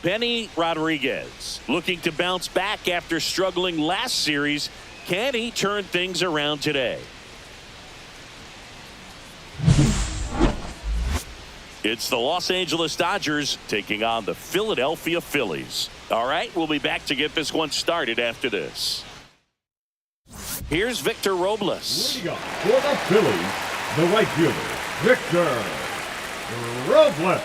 Benny Rodriguez looking to bounce back after struggling last series. Can he turn things around today? It's the Los Angeles Dodgers taking on the Philadelphia Phillies. All right, we'll be back to get this one started after this. Here's Victor Robles. Leading up for the Phillies, the right fielder, Victor Robles.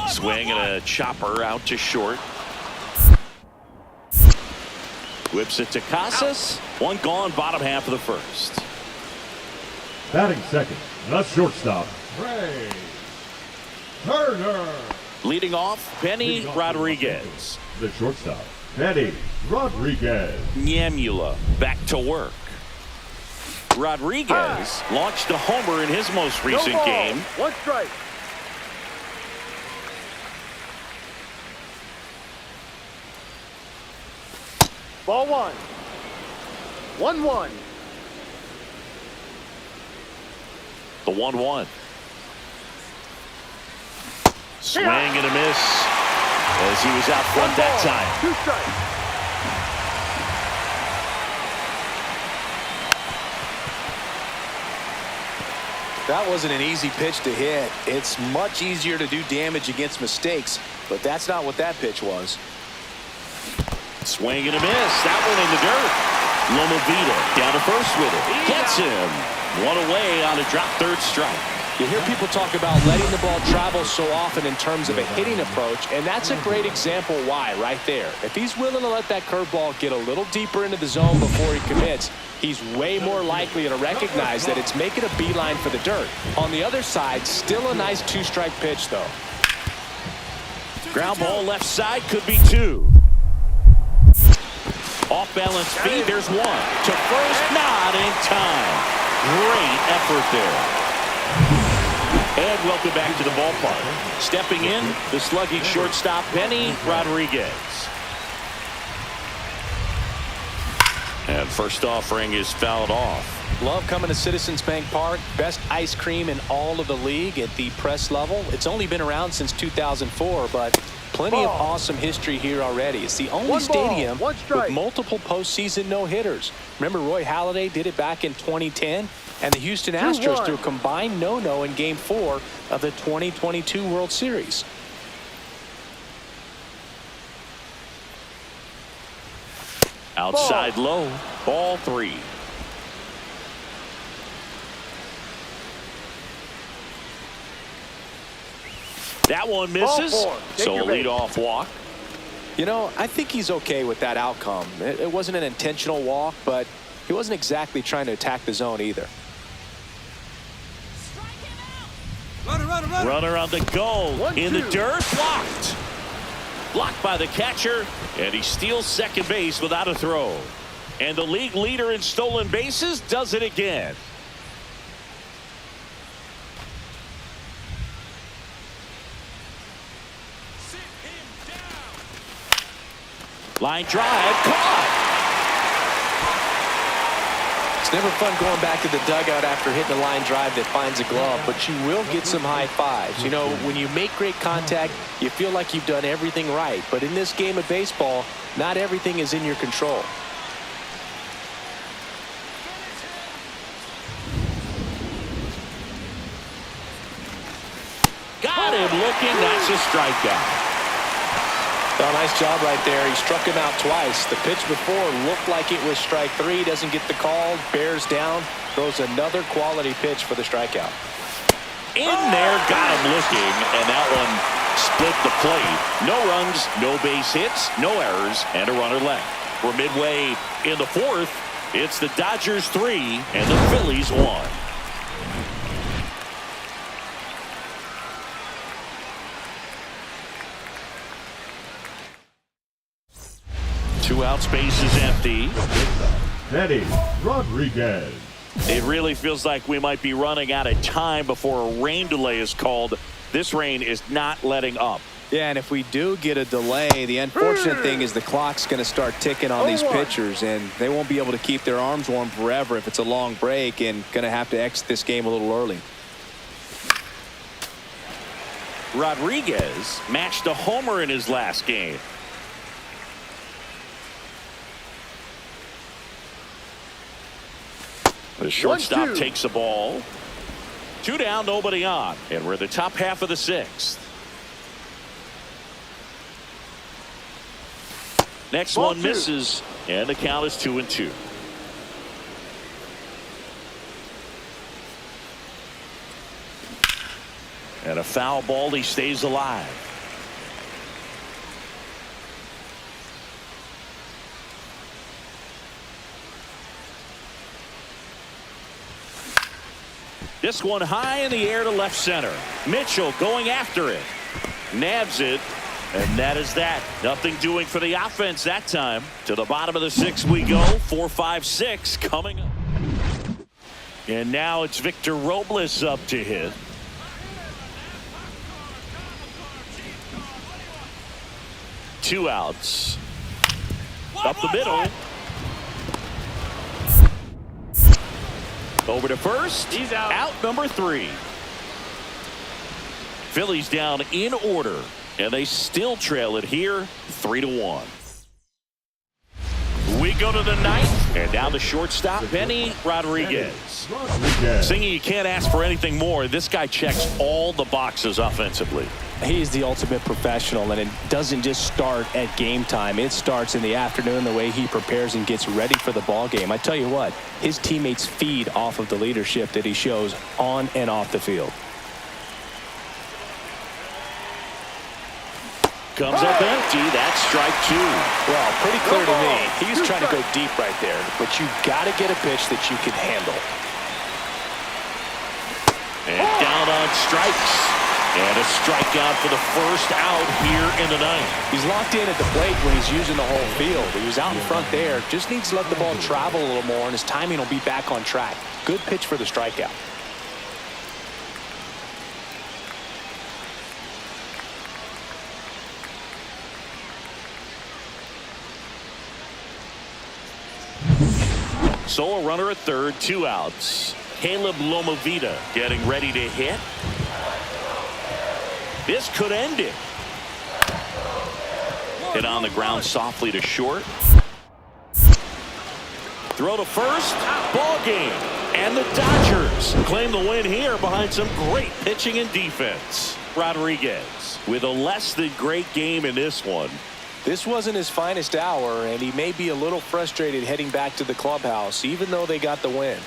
Swing and a chopper out to short. Whips it to Casas. One gone, bottom half of the first. Batting second, the shortstop, Ray Turner. Leading off, Benny Rodriguez. The shortstop, Benny Rodriguez. Nyemula back to work. Rodriguez launched a homer in his most recent game. One strike. Ball one. 1-1. The 1-1. Swing and a miss as he was out front that time. 2 strikes. That wasn't an easy pitch to hit. It's much easier to do damage against mistakes, but that's not what that pitch was. Swing and a miss. That one in the dirt. Loma Vida down to first with it. Gets him. One away on a drop third strike. You hear people talk about letting the ball travel so often in terms of a hitting approach, and that's a great example why right there. If he's willing to let that curveball get a little deeper into the zone before he commits, he's way more likely to recognize that it's making a beeline for the dirt. On the other side, still a nice 2-strike pitch, though. Ground ball left side, could be 2. Off balance feed, there's 1. To first, not in time. Great effort there. And welcome back to the ballpark. Stepping in, the slugging shortstop, Benny Rodriguez. And first offering is fouled off. Love coming to Citizens Bank Park. Best ice cream in all of the league at the press level. It's only been around since 2004, but plenty of awesome history here already. It's the only stadium with multiple postseason no-hitters. Remember Roy Halladay did it back in 2010? And the Houston Astros threw a combined no-no in Game 4 of the 2022 World Series. Outside low, ball 3. That one misses, so a leadoff walk. You know, I think he's okay with that outcome. It wasn't an intentional walk, but he wasn't exactly trying to attack the zone either. Runner on the goal. In the dirt, blocked. Blocked by the catcher, and he steals second base without a throw. And the league leader in stolen bases does it again. Line drive, caught. It's never fun going back to the dugout after hitting a line drive that finds a glove, but you will get some high fives. You know, when you make great contact, you feel like you've done everything right. But in this game of baseball, not everything is in your control. Got him looking. That's a strikeout. Well, nice job right there. He struck him out twice. The pitch before looked like it was strike three. Doesn't get the call. Bears down. Throws another quality pitch for the strikeout. In there, got him looking, and that one split the plate. No runs, no base hits, no errors, and a runner left. We're midway in the fourth. It's the Dodgers 3 and the Phillies 1. Two outs, base is empty. Eddie Rodriguez. It really feels like we might be running out of time before a rain delay is called. This rain is not letting up. Yeah, and if we do get a delay, the unfortunate thing is the clock's going to start ticking on these pitchers, and they won't be able to keep their arms warm forever if it's a long break, and going to have to exit this game a little early. Rodriguez matched a homer in his last game. The shortstop takes the ball. 2 down, nobody on. And we're in the top half of the 6th. Next one misses, and the count is 2-2. And a foul ball, he stays alive. This one high in the air to left center. Mitchell going after it. Nabs it. And that is that. Nothing doing for the offense that time. To the bottom of the 6th we go. 4-5-6 coming up. And now it's Victor Robles up to hit. Two outs. Up the middle. Over to first. He's out. Out number 3. Phillies down in order, and they still trail it here 3-1. We go to the 9th, and now the shortstop, Benny Rodriguez. Singing, you can't ask for anything more. This guy checks all the boxes offensively. He's the ultimate professional, and it doesn't just start at game time. It starts in the afternoon, the way he prepares and gets ready for the ball game. I tell you what, his teammates feed off of the leadership that he shows on and off the field. Comes up empty. That's strike 2. Well, pretty clear to me. He's trying to go deep right there, but you got to get a pitch that you can handle. And down on strikes. And a strikeout for the first out here in the 9th. He's locked in at the plate when he's using the whole field. He was out in front there. Just needs to let the ball travel a little more, and his timing will be back on track. Good pitch for the strikeout. So a runner at third, 2 outs. Caleb Lomavita getting ready to hit. This could end it. Hit on the ground softly to short. Throw to first. Ball game. And the Dodgers claim the win here behind some great pitching and defense. Rodriguez with a less than great game in this one. This wasn't his finest hour, and he may be a little frustrated heading back to the clubhouse, even though they got the win.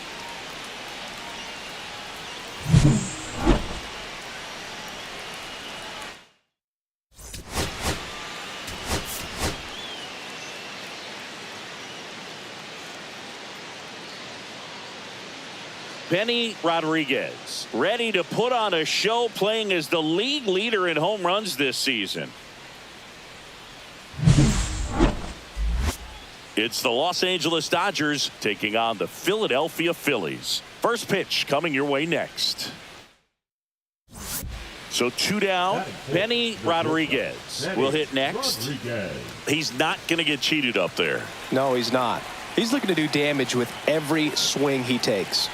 Benny Rodriguez ready to put on a show, playing as the league leader in home runs this season. It's the Los Angeles Dodgers taking on the Philadelphia Phillies. First pitch coming your way next. So 2 down. Benny Rodriguez will hit next. He's not going to get cheated up there. No, he's not. He's looking to do damage with every swing he takes.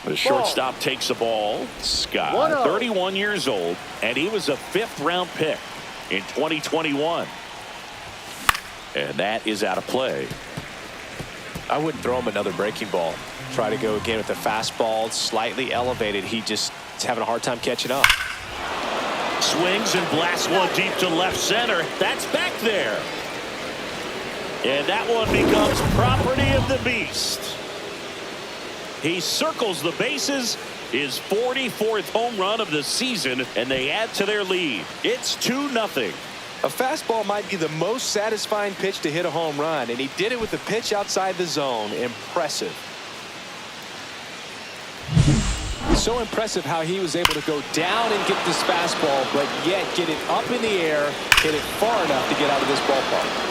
The shortstop takes the ball. Scott, 31 years old, and he was a 5th-round pick in 2021. And that is out of play. I wouldn't throw him another breaking ball. Try to go again with the fastball, slightly elevated. He just is having a hard time catching up. Swings and blasts one deep to left center. That's back there. And that one becomes property of the beast. He circles the bases, his 44th home run of the season, and they add to their lead. It's 2-0. A fastball might be the most satisfying pitch to hit a home run, and he did it with a pitch outside the zone. Impressive. So impressive how he was able to go down and get this fastball, but yet get it up in the air, hit it far enough to get out of this ballpark.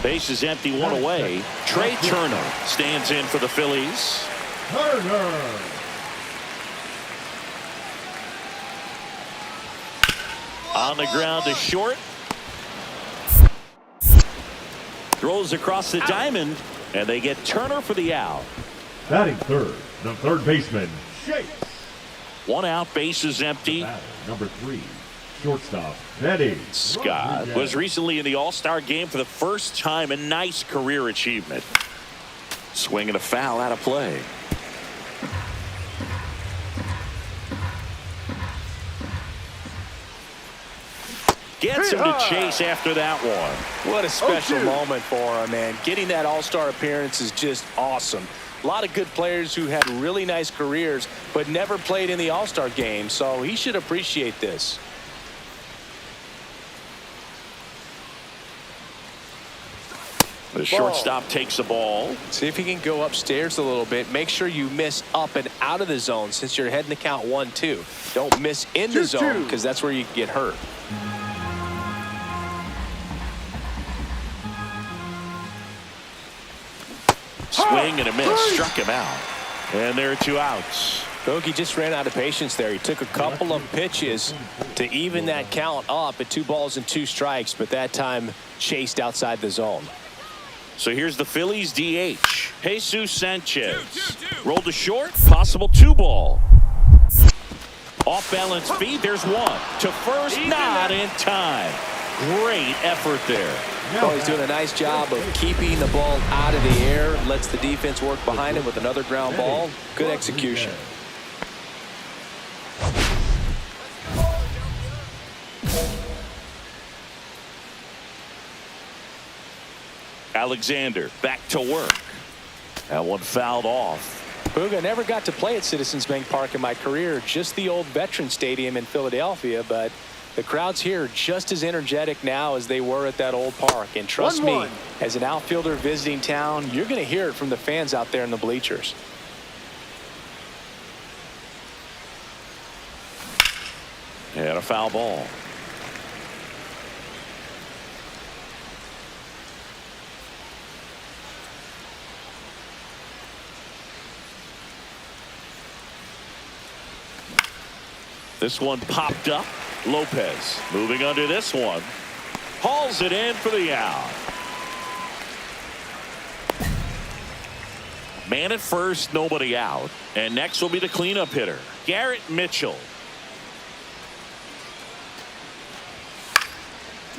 Base is empty, 1 away. Trey Turner stands in for the Phillies. Turner. On the ground to short. Throws across the diamond, and they get Turner for the out. Batting third, the third baseman, Chase. 1 out, base is empty. Number 3, shortstop, Benny Scott was recently in the All-Star game for the first time. A nice career achievement. Swing and a foul out of play. Gets him to chase after that one. What a special moment for him, man. Getting that All-Star appearance is just awesome. A lot of good players who had really nice careers but never played in the All-Star game, so he should appreciate this. The shortstop takes the ball. See if he can go upstairs a little bit. Make sure you miss up and out of the zone since you're heading to count 1-2. Don't miss in the zone because that's where you can get hurt. Swing and a miss. Struck him out. And there are 2 outs. Bogey just ran out of patience there. He took a couple of pitches to even that count up at 2 balls and 2 strikes, but that time chased outside the zone. So here's the Phillies DH. Jesus Sanchez. Rolled to short. Possible 2-ball. Off balance feed. There's 1. To first. Not in time. Great effort there. Well, he's doing a nice job of keeping the ball out of the air. Lets the defense work behind him with another ground ball. Good execution. Alexander back to work. That one fouled off. Booga, never got to play at Citizens Bank Park in my career, just the old Veteran Stadium in Philadelphia, but the crowds here are just as energetic now as they were at that old park. And trust me, as an outfielder visiting town, you're going to hear it from the fans out there in the bleachers. And a foul ball. This one popped up. Lopez moving under this one. Hauls it in for the out. Man at first, nobody out. And next will be the cleanup hitter, Garrett Mitchell.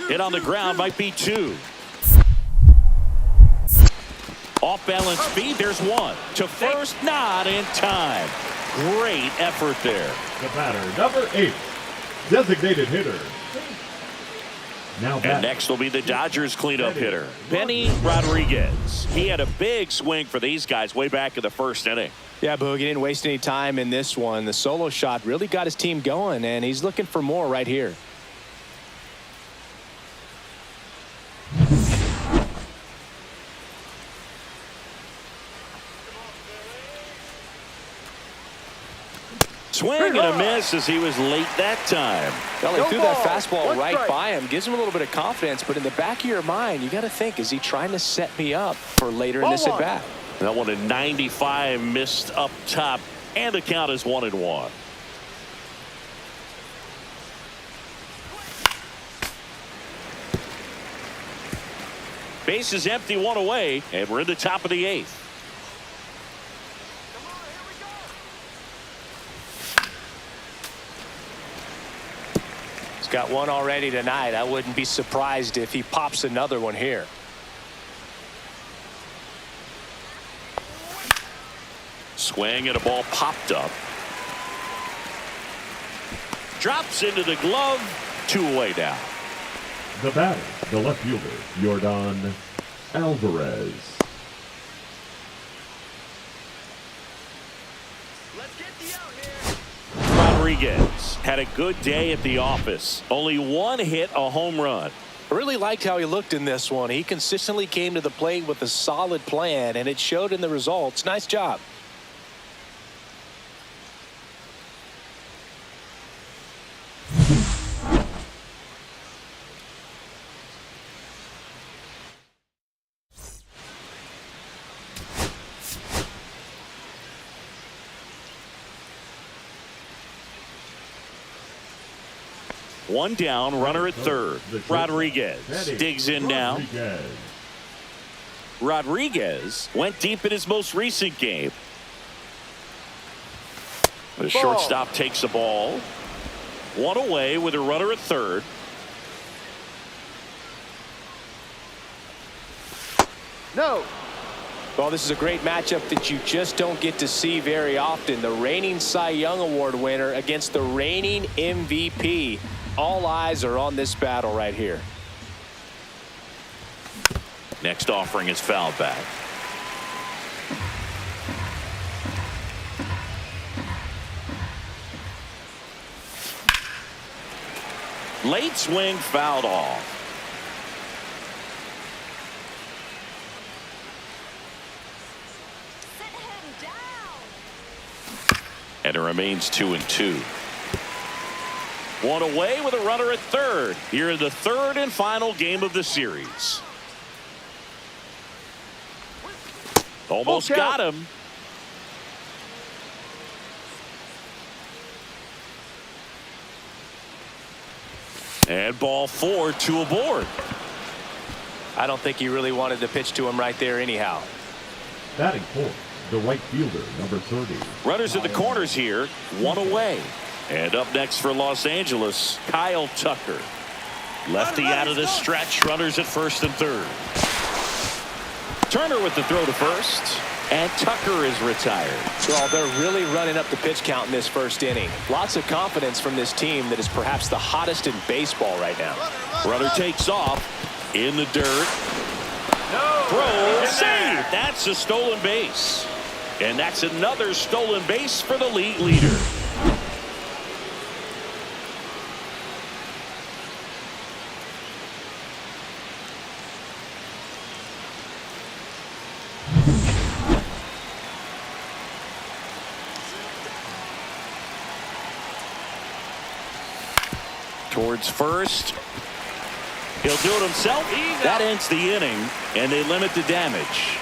Hit on the ground, might be 2. Off balance speed, there's 1. To first, not in time. Great effort there. The batter, number 8, designated hitter. Now and next will be the Dodgers cleanup hitter, Benny Rodriguez. He had a big swing for these guys way back in the first inning. Yeah, Boog, he didn't waste any time in this one. The solo shot really got his team going, and he's looking for more right here. Swing and a miss as he was late that time. Well, he No threw ball. that fastball One right strike. by him. Gives him a little bit of confidence, but in the back of your mind, you got to think, is he trying to set me up for later in Ball this one. at-bat? That one at 95 missed up top, and the count is 1-1. Base is empty, one away, and we're in the top of the 8th. He's got one already tonight. I wouldn't be surprised if he pops another one here. Swing and a ball popped up. Drops into the glove. 2 away now. The batter, the left fielder, Yordan Alvarez. Rodriguez had a good day at the office. Only 1 hit, a home run. I really liked how he looked in this one. He consistently came to the plate with a solid plan, and it showed in the results. Nice job. One down, runner at third. Rodriguez digs in now. Rodriguez went deep in his most recent game. The shortstop takes the ball. 1 away with a runner at third. No. Well, this is a great matchup that you just don't get to see very often. The reigning Cy Young Award winner against the reigning MVP. All eyes are on this battle right here. Next offering is fouled back. Late swing fouled off. And it remains 2-2. 1 away with a runner at third here in the 3rd and final game of the series. Almost got him. And ball 4, 2 aboard. I don't think he really wanted to pitch to him right there anyhow. Batting fourth, the right fielder, number 30. Runners in the corners here, 1 away. And up next for Los Angeles, Kyle Tucker. Lefty out of the stretch, runners at first and third. Turner with the throw to first, and Tucker is retired. Well, they're really running up the pitch count in this first inning. Lots of confidence from this team that is perhaps the hottest in baseball right now. Runner takes off in the dirt. Throw, save. That's a stolen base. And that's another stolen base for the league leader. Towards first. He'll do it himself. That ends the inning, and they limit the damage.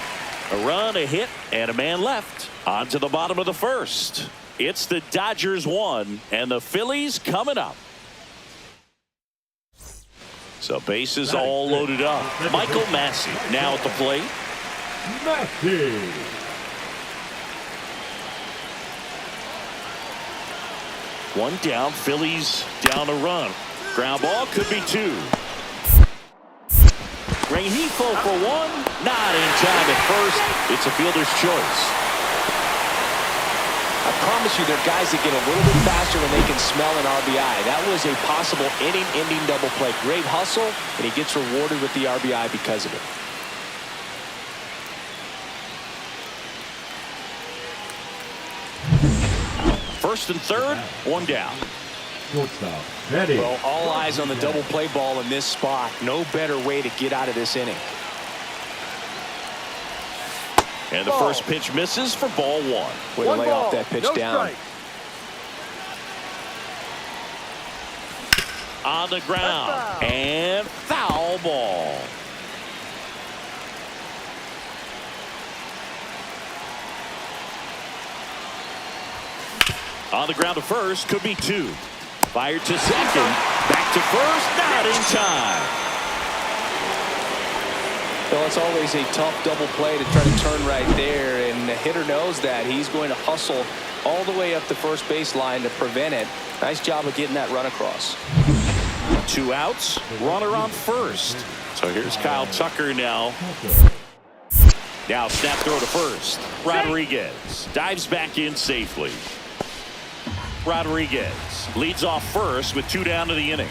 A run, a hit, and a man left. On to the bottom of the first. It's the Dodgers 1, and the Phillies coming up. So bases all loaded up. Michael Massey now at the plate. Massey. One down, Phillies down a run. Ground ball could be 2. Rengifo for 1, not in time at first. It's a fielder's choice. I promise you, there are guys that get a little bit faster when they can smell an RBI. That was a possible inning-ending double play. Great hustle, and he gets rewarded with the RBI because of it. First and third, 1 down. Shortstop, Betty. Well, all eyes on the double play ball in this spot. No better way to get out of this inning. And the first pitch misses for ball 1. Way to lay off that pitch down. on the ground. Foul. And foul ball. On the ground to first, could be two. Fired to second, back to first, not in time. Well, it's always a tough double play to try to turn right there, and the hitter knows that. He's going to hustle all the way up the first baseline to prevent it. Nice job of getting that run across. 2 outs, runner on first. So here's Kyle Tucker now. Now snap throw to first. Rodriguez dives back in safely. Rodriguez leads off first with 2 down to the inning.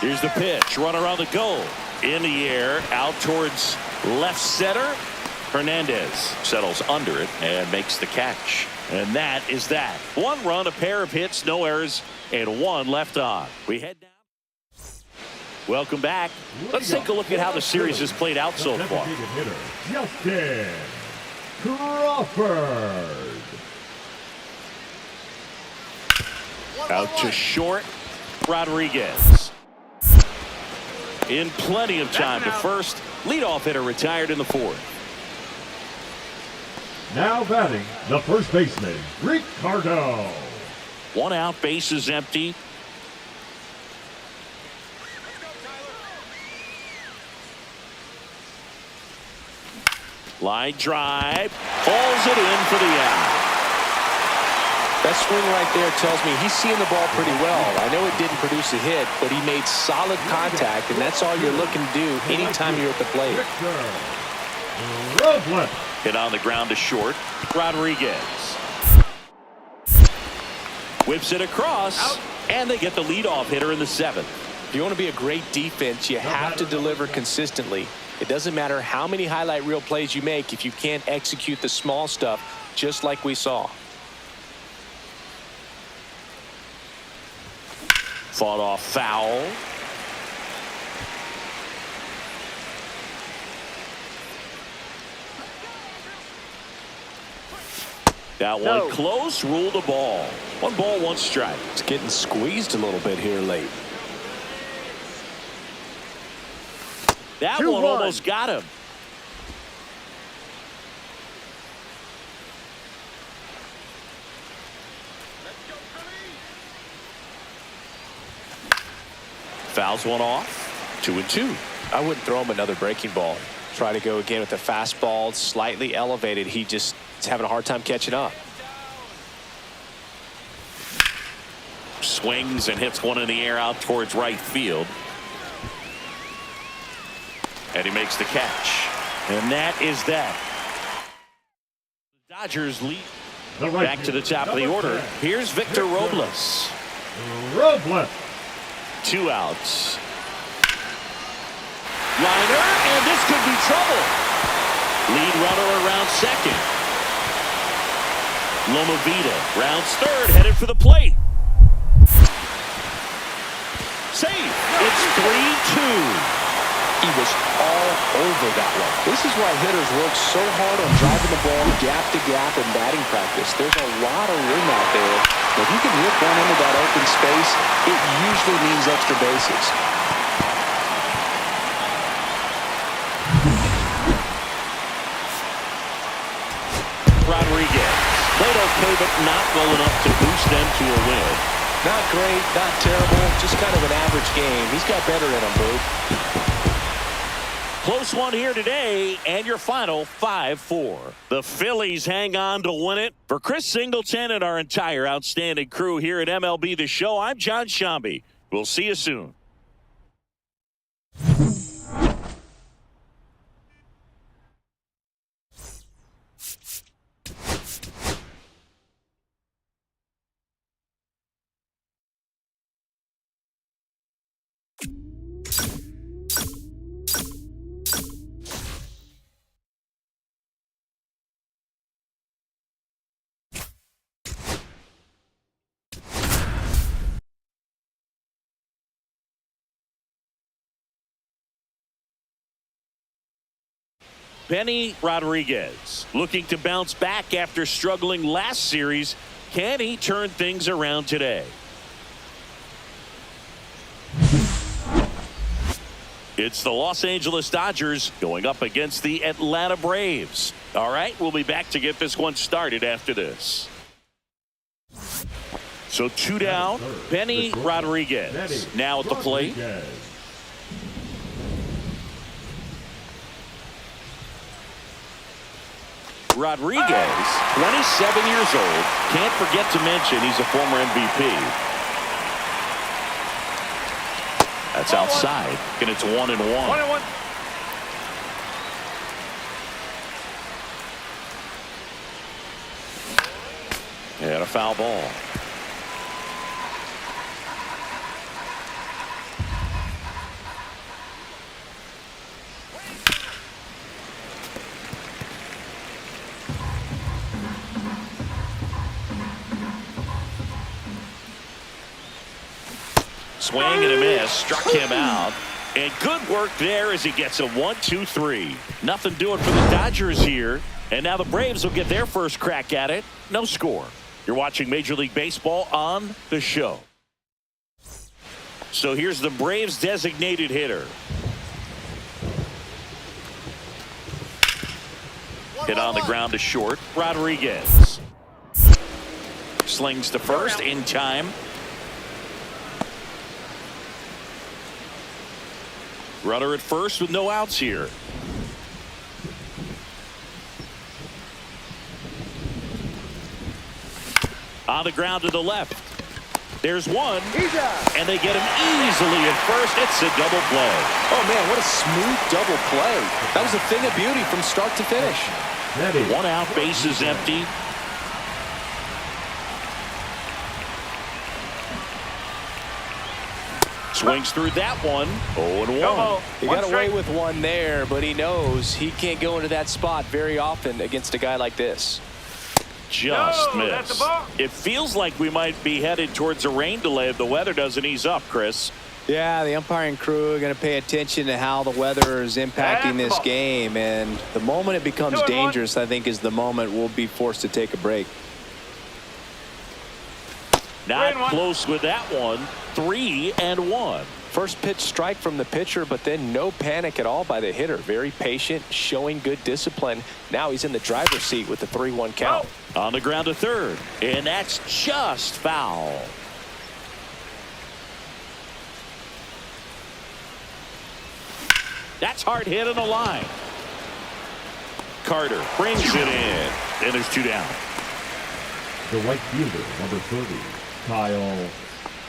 Here's the pitch. Runner on the go. In the air, out towards left center. Hernandez settles under it and makes the catch. And that is that. 1 run, a pair of hits, no errors, and 1 left on. We head down. Welcome back. Let's take a look at how the series has played out so far. Justin Crawford. Out to short. Rodriguez. In plenty of time to first. Leadoff hitter retired in the 4th. Now batting, the first baseman, Ricardo. 1 out, bases empty. Line drive. Falls it in for the out. That swing right there tells me he's seeing the ball pretty well. I know it didn't produce a hit, but he made solid contact, and that's all you're looking to do anytime you're at the plate. Hit on the ground to short. Rodriguez whips it across, and they get the leadoff hitter in the 7th. If you want to be a great defense, you have to deliver consistently. It doesn't matter how many highlight reel plays you make if you can't execute the small stuff, just like we saw. Fought off foul. That one close, ruled a ball. 1 ball, 1 strike. It's getting squeezed a little bit here late. That one almost got him. Fouls one off. 2-2. I wouldn't throw him another breaking ball. Try to go again with the fastball, slightly elevated. He just is having a hard time catching up. Swings and hits one in the air out towards right field. And he makes the catch. And that is that. The Dodgers lead. Back to the top of the order. Here's Victor Robles. 2 outs. Liner, and this could be trouble. Lead runner around second. Lomavita rounds third, headed for the plate. Safe. It's 3-2. He was all over that one. This is why hitters work so hard on driving the ball gap to gap in batting practice. There's a lot of room out there. If you can rip one into that open space, it usually means extra bases. Rodriguez played okay, but not well enough to boost them to a win. Not great, not terrible, just kind of an average game. He's got better in him, Boo. Close one here today, and your final 5-4. The Phillies hang on to win it. For Chris Singleton and our entire outstanding crew here at MLB The Show, I'm John Shambi. We'll see you soon. Benny Rodriguez looking to bounce back after struggling last series. Can he turn things around today? It's the Los Angeles Dodgers going up against the Atlanta Braves. All right, we'll be back to get this one started after this. So 2 down, Benny Rodriguez now at the plate. Rodriguez, 27 years old. Can't forget to mention he's a former MVP. That's outside, and it's 1-1. 1-1. And a foul ball. Swing and a miss, struck him out. And good work there as he gets a 1-2-3. Nothing doing for the Dodgers here. And now the Braves will get their first crack at it. No score. You're watching Major League Baseball on the show. So here's the Braves designated hitter. Hit on the ground to short. Rodriguez slings to first in time. Runner at first with no outs here. On the ground to the left. There's one. And they get him easily at first. It's a double play. Oh, man, what a smooth double play. That was a thing of beauty from start to finish. 1 out, bases empty. Swings through that one. 0-1. He got away with one there, but he knows he can't go into that spot very often against a guy like this. Just missed. It feels like we might be headed towards a rain delay if the weather doesn't ease up, Chris. Yeah, the umpiring crew are going to pay attention to how the weather is impacting this game. And the moment it becomes dangerous, I think, is the moment we'll be forced to take a break. Not close with that one. 3-1. First pitch strike from the pitcher, but then no panic at all by the hitter. Very patient, showing good discipline. Now he's in the driver's seat with the 3-1 count. On the ground to third, and that's just foul. That's hard hit on the line. Carter brings it in, and there's 2 down. The right fielder, number 30, Kyle.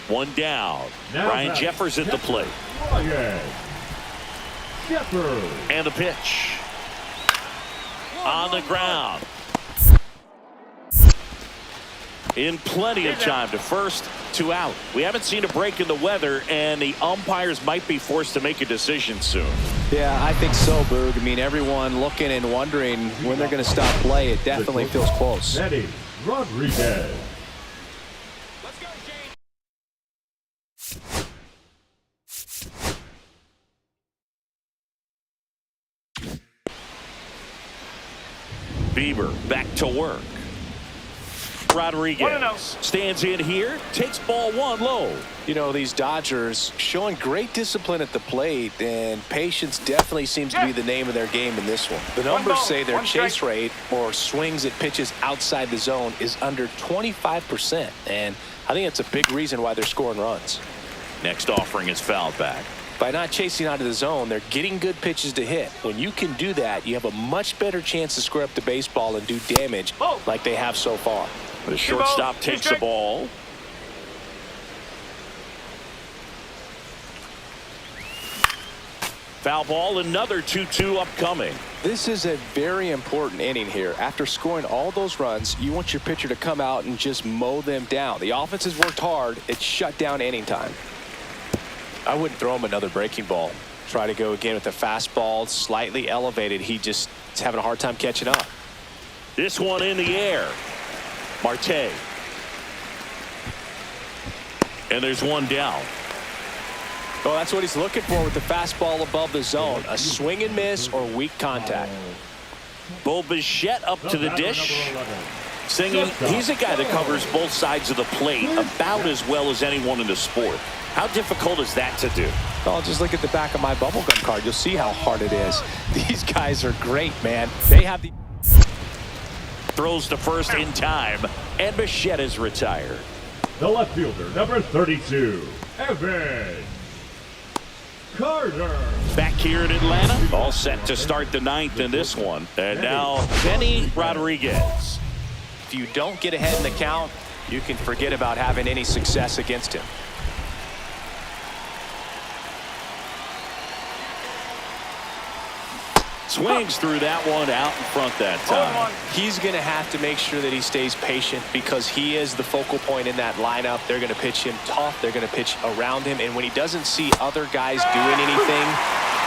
1 down. Now Ryan Jeffers at the plate. Ryan Jeffers. And the pitch. On the ground. In plenty of time to first, 2 out. We haven't seen a break in the weather, and the umpires might be forced to make a decision soon. Yeah, I think so, Boog. I mean, everyone looking and wondering when they're going to stop play. It definitely feels close. Benny Rodriguez. Bieber back to work. Rodriguez stands in here, takes ball 1 low. You know, these Dodgers showing great discipline at the plate, and patience definitely seems to be the name of their game in this one. The numbers say their chase rate or swings at pitches outside the zone is under 25%, and I think it's a big reason why they're scoring runs. Next offering is fouled back. By not chasing out of the zone, they're getting good pitches to hit. When you can do that, you have a much better chance to square up the baseball and do damage like they have so far. The shortstop takes the ball. Foul ball, another 2-2 upcoming. This is a very important inning here. After scoring all those runs, you want your pitcher to come out and just mow them down. The offense has worked hard. It's shut down inning time. I wouldn't throw him another breaking ball. Try to go again with a fastball, slightly elevated. He just is having a hard time catching up. This one in the air. Marte. And there's 1 down. Oh, that's what he's looking for with the fastball above the zone. A swing and miss or weak contact. Bo Bichette up to the dish. Singing, he's a guy that covers both sides of the plate about as well as anyone in the sport. How difficult is that to do? Oh, just look at the back of my bubblegum card. You'll see how hard it is. These guys are great, man. They have the... Throws to first in time, and Bichette is retired. The left fielder, number 32, Evan Carter. Back here in Atlanta, all set to start the ninth in this one. And now, Benny Rodriguez. If you don't get ahead in the count, you can forget about having any success against him. Swings through that one out in front that time. He's going to have to make sure that he stays patient because he is the focal point in that lineup. They're going to pitch him tough. They're going to pitch around him. And when he doesn't see other guys doing anything,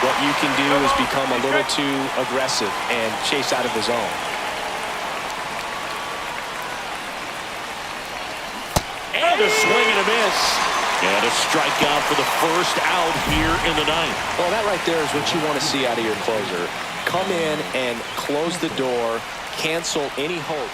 what you can do is become a little too aggressive and chase out of the zone. And a swing and a miss. And a strikeout for the first out here in the ninth. Well, that right there is what you want to see out of your closer. Come in and close the door, cancel any hope.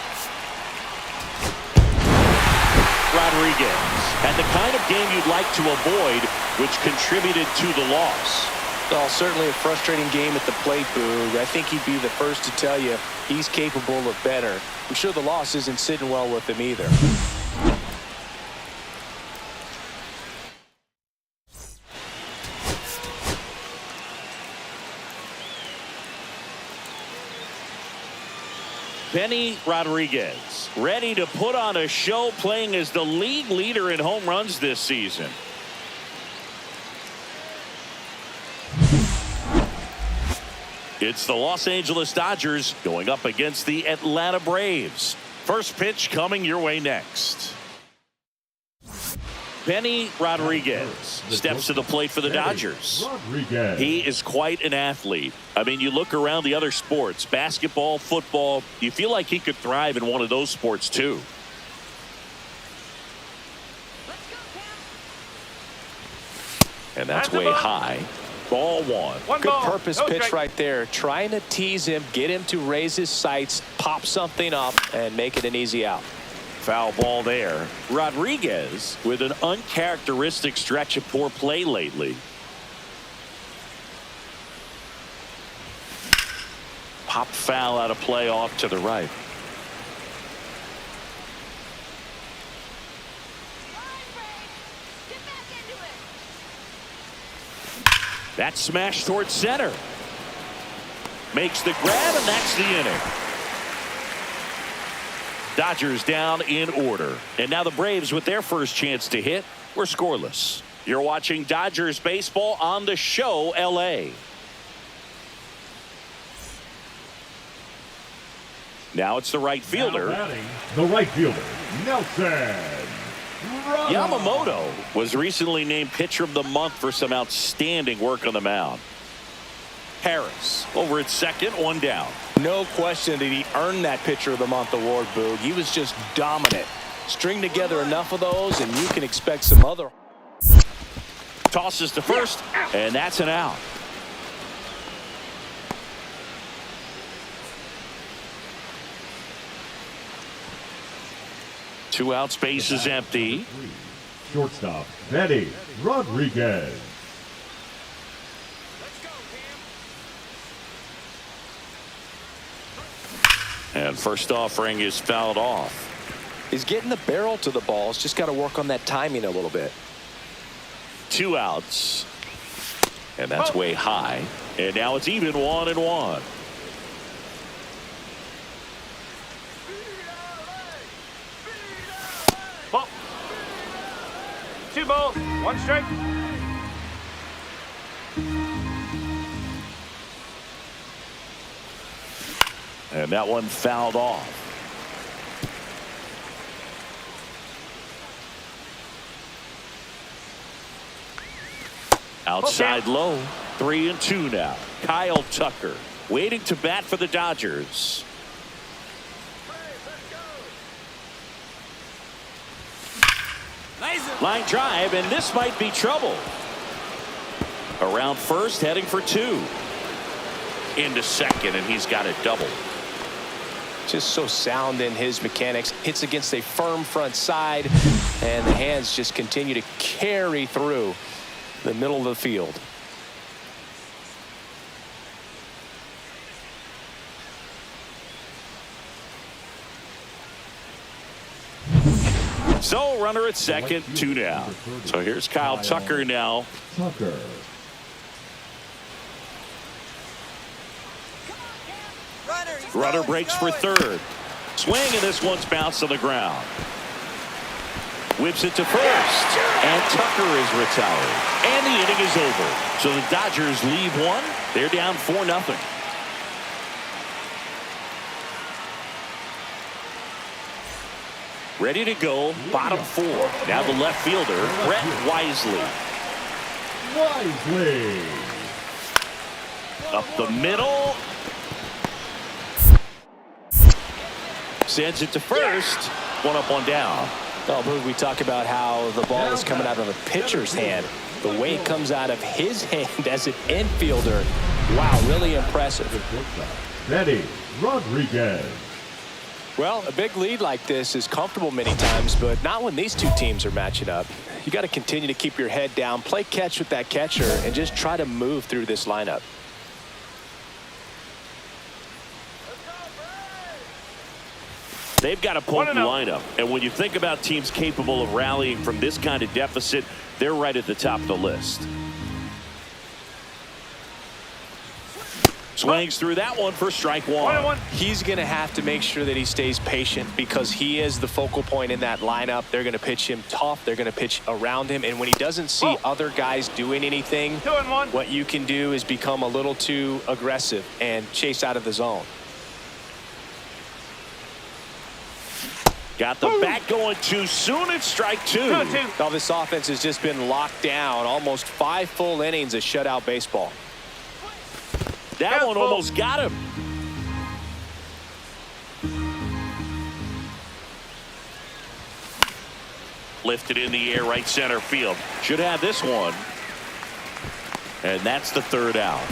Rodriguez had the kind of game you'd like to avoid, which contributed to the loss. Well, certainly a frustrating game at the plate, Boog. I think he'd be the first to tell you he's capable of better. I'm sure the loss isn't sitting well with him either. Benny Rodriguez, ready to put on a show, playing as the league leader in home runs this season. It's the Los Angeles Dodgers going up against the Atlanta Braves. First pitch coming your way next. Benny Rodriguez steps to the plate for the Dodgers. He is quite an athlete. I mean, you look around the other sports, basketball, football, you feel like he could thrive in one of those sports too. And that's way high. Ball one. Good purpose pitch right there. Trying to tease him, get him to raise his sights, pop something up, and make it an easy out. Foul ball there. Rodriguez with an uncharacteristic stretch of poor play lately. Pop foul out of play off to the right. That smash towards center. Makes the grab, and that's the inning. Dodgers down in order. And now the Braves with their first chance to hit. We're scoreless. You're watching Dodgers baseball on the show, LA. Now it's the right fielder. The right fielder, Nelson Yamamoto was recently named Pitcher of the Month for some outstanding work on the mound. Harris over at second, one down. No question that he earned that Pitcher of the Month award, Boog. He was just dominant. String together enough of those, and you can expect some other. Tosses to first, and that's an out. Two outs, base is empty. Shortstop, Benny Rodriguez. And first offering is fouled off. He's getting the barrel to the ball. He's just got to work on that timing a little bit. Two outs. And that's way high. And now it's even 1-1. Ball. 2 balls, 1 strike. And that one fouled off. Outside low. 3-2 now. Kyle Tucker waiting to bat for the Dodgers. Line drive, and this might be trouble. Around first, heading for 2. Into second, and he's got it double. Just so sound in his mechanics. Hits against a firm front side, and the hands just continue to carry through the middle of the field. So runner at second, 2 down. So here's Kyle Tucker now. Tucker. Runner breaks for third. Swing, and this one's bounced on the ground. Whips it to first, and Tucker is retired. And the inning is over. So the Dodgers leave one. They're down 4-0. Ready to go, bottom 4. Now the left fielder, Brett Wisely. Wisely. Up the middle. Sends it to first. One up, one down. Oh, Boog, we talk about how the ball is coming out of a pitcher's hand. The way it comes out of his hand as an infielder. Wow, really impressive. Betty Rodriguez. Well, a big lead like this is comfortable many times, but not when these two teams are matching up. You got to continue to keep your head down, play catch with that catcher, and just try to move through this lineup. They've got a potent lineup, and when you think about teams capable of rallying from this kind of deficit, they're right at the top of the list. Swings through that one for strike one. He's going to have to make sure that he stays patient because he is the focal point in that lineup. They're going to pitch him tough. They're going to pitch around him. And when he doesn't see other guys doing anything, what you can do is become a little too aggressive and chase out of the zone. Got the bat going too soon. It's strike 2. Now this offense has just been locked down. Almost 5 full innings of shutout baseball. That one almost got him. Lifted in the air, right center field. Should have this one. And that's the 3rd out.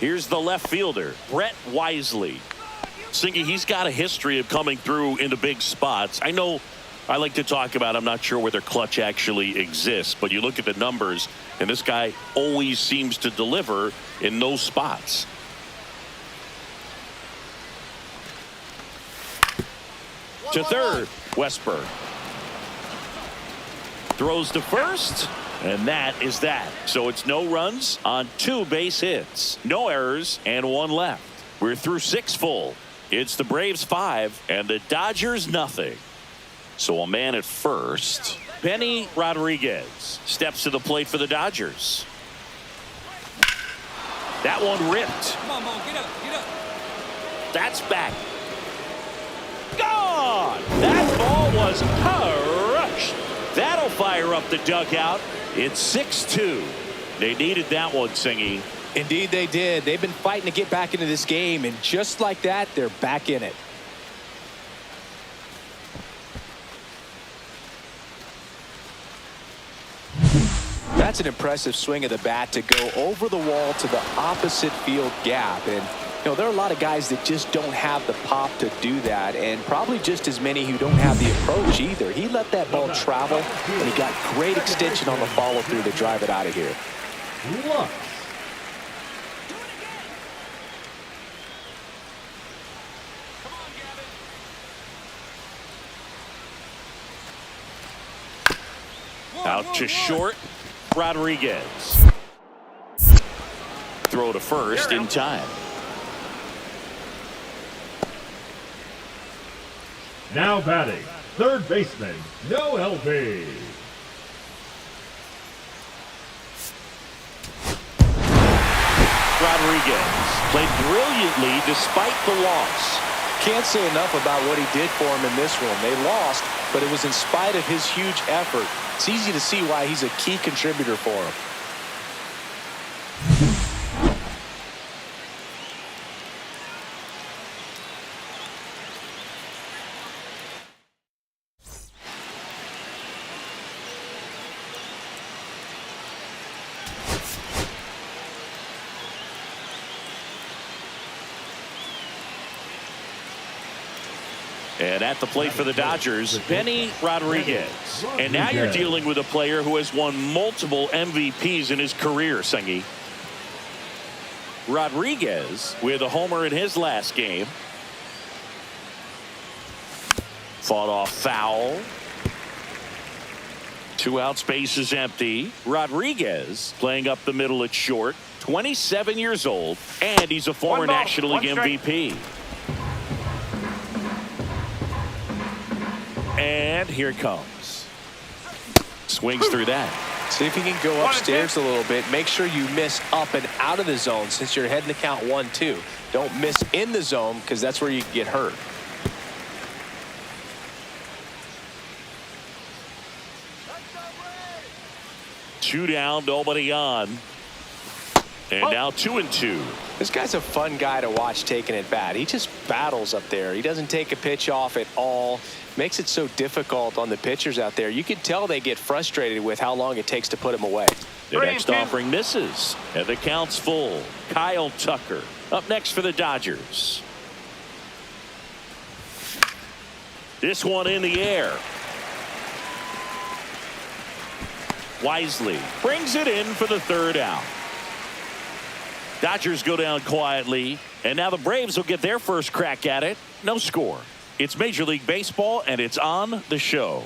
Here's the left fielder, Brett Wisely. Singy, he's got a history of coming through into big spots. I know I like to talk about, I'm not sure whether clutch actually exists, but you look at the numbers, and this guy always seems to deliver in those spots. To third, Westberg. Throws to first. And that is that. So it's no runs on 2 base hits, no errors, and 1 left. We're through 6 full. It's the Braves 5 and the Dodgers nothing. So a man at first. Benny Rodriguez steps to the plate for the Dodgers. That one ripped. Come on, Mo, get up, get up. That's back. Gone! That ball was crushed. That'll fire up the dugout. It's 6-2. They needed that one, Singy. Indeed they did. They've been fighting to get back into this game, and just like that, they're back in it. That's an impressive swing of the bat to go over the wall to the opposite field gap. And you know, there are a lot of guys that just don't have the pop to do that, and probably just as many who don't have the approach either. He let that ball travel, and he got great extension on the follow-through to drive it out of here. Lux. Out to short, Rodriguez. Throw to first in time. Now batting, third baseman, no LB. Rodriguez played brilliantly despite the loss. Can't say enough about what he did for him in this one. They lost, but it was in spite of his huge effort. It's easy to see why he's a key contributor for him. And at the plate for the Dodgers, Benny Rodriguez. And now you're dealing with a player who has won multiple MVPs in his career, Sengi. Rodriguez with a homer in his last game. Fought off foul. 2 outs, base is empty. Rodriguez playing up the middle at short. 27 years old, and he's a former National League MVP. And here it comes. Swings through that. See if you can go upstairs a little bit. Make sure you miss up and out of the zone since you're heading to count 1-2. Don't miss in the zone because that's where you can get hurt. Two down, nobody on. And now 2-2. This guy's a fun guy to watch taking at bat. He just battles up there. He doesn't take a pitch off at all. Makes it so difficult on the pitchers out there. You can tell they get frustrated with how long it takes to put him away. The next offering misses, and the count's full. Kyle Tucker up next for the Dodgers. This one in the air. Wisely brings it in for the 3rd out. Dodgers go down quietly, and now the Braves will get their first crack at it. No score. It's Major League Baseball, and it's on the show.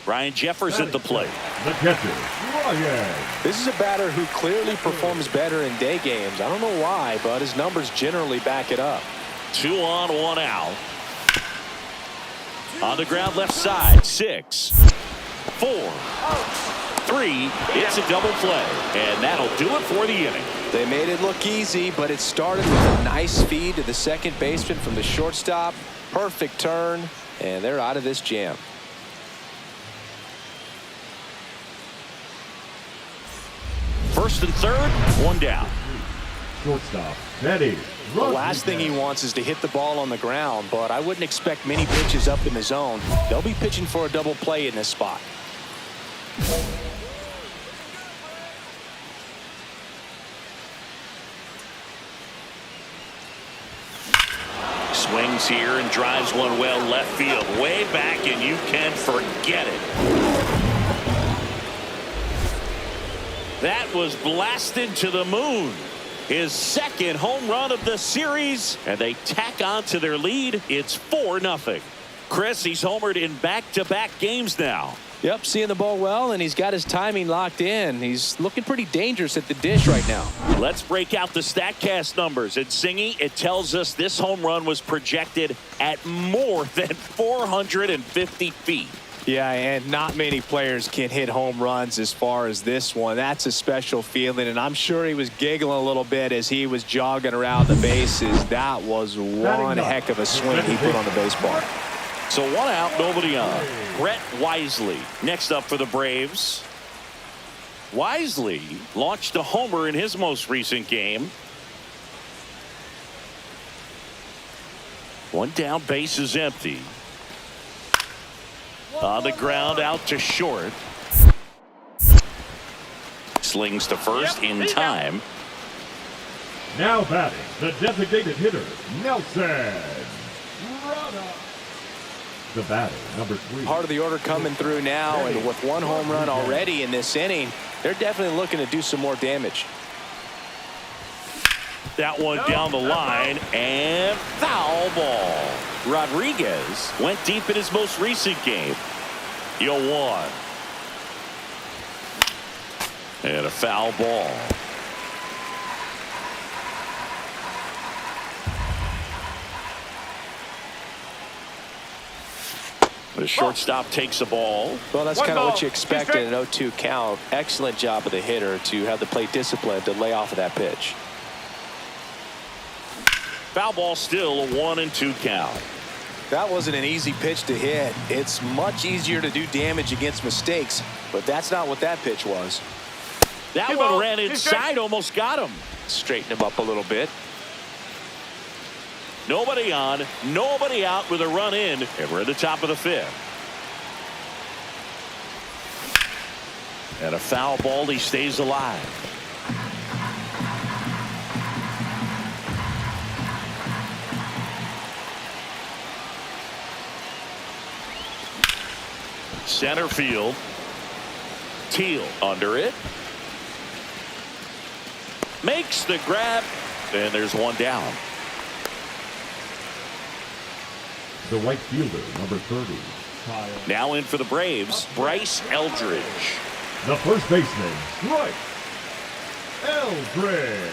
Ryan Jeffers at the plate. The catcher, Ryan. This is a batter who clearly performs better in day games. I don't know why, but his numbers generally back it up. 2 on, 1 out. On the ground left side. 6, 4, 3. It's a double play, and that'll do it for the inning. They made it look easy, but it started with a nice feed to the second baseman from the shortstop. Perfect turn, and they're out of this jam. First and third, 1 down. Shortstop, Benny. The last thing he wants is to hit the ball on the ground, but I wouldn't expect many pitches up in the zone. They'll be pitching for a double play in this spot. Swings here and drives one well left field. Way back, and you can forget it. That was blasted to the moon. His 2nd home run of the series, and they tack on to their lead. It's 4-0. Chris, he's homered in back-to-back games now. Yep, seeing the ball well, and he's got his timing locked in. He's looking pretty dangerous at the dish right now. Let's break out the StatCast numbers. At Singy, it tells us this home run was projected at more than 450 feet. Yeah, and not many players can hit home runs as far as this one. That's a special feeling, and I'm sure he was giggling a little bit as he was jogging around the bases. That was one heck of a swing he put on the baseball. So 1 out, nobody on. Brett Wisely next up for the Braves. Wisely launched a homer in his most recent game. 1 down, base is empty. On the ground, out to short. Slings to first in time. Now batting, the designated hitter, Nelson. The batter, number 3. Part of the order coming through now, and with 1 home run already in this inning, they're definitely looking to do some more damage. That one down the line, and foul ball. Rodriguez went deep in his most recent game. 0-1. And a foul ball. The shortstop takes the ball. Well, that's kind of what you expect in an 0-2 count. Excellent job of the hitter to have the plate discipline to lay off of that pitch. Foul ball, still a 1-2 count. That wasn't an easy pitch to hit. It's much easier to do damage against mistakes, but that's not what that pitch was. That one ran inside, almost got him. Straighten him up a little bit. Nobody on, nobody out with a run in, and we're at the top of the 5th. And a foul ball, he stays alive. Center field. Teal under it. Makes the grab. And there's one down. The right fielder, number 30. Kyle. Now in for the Braves, Bryce Eldridge. The first baseman, Bryce Eldridge.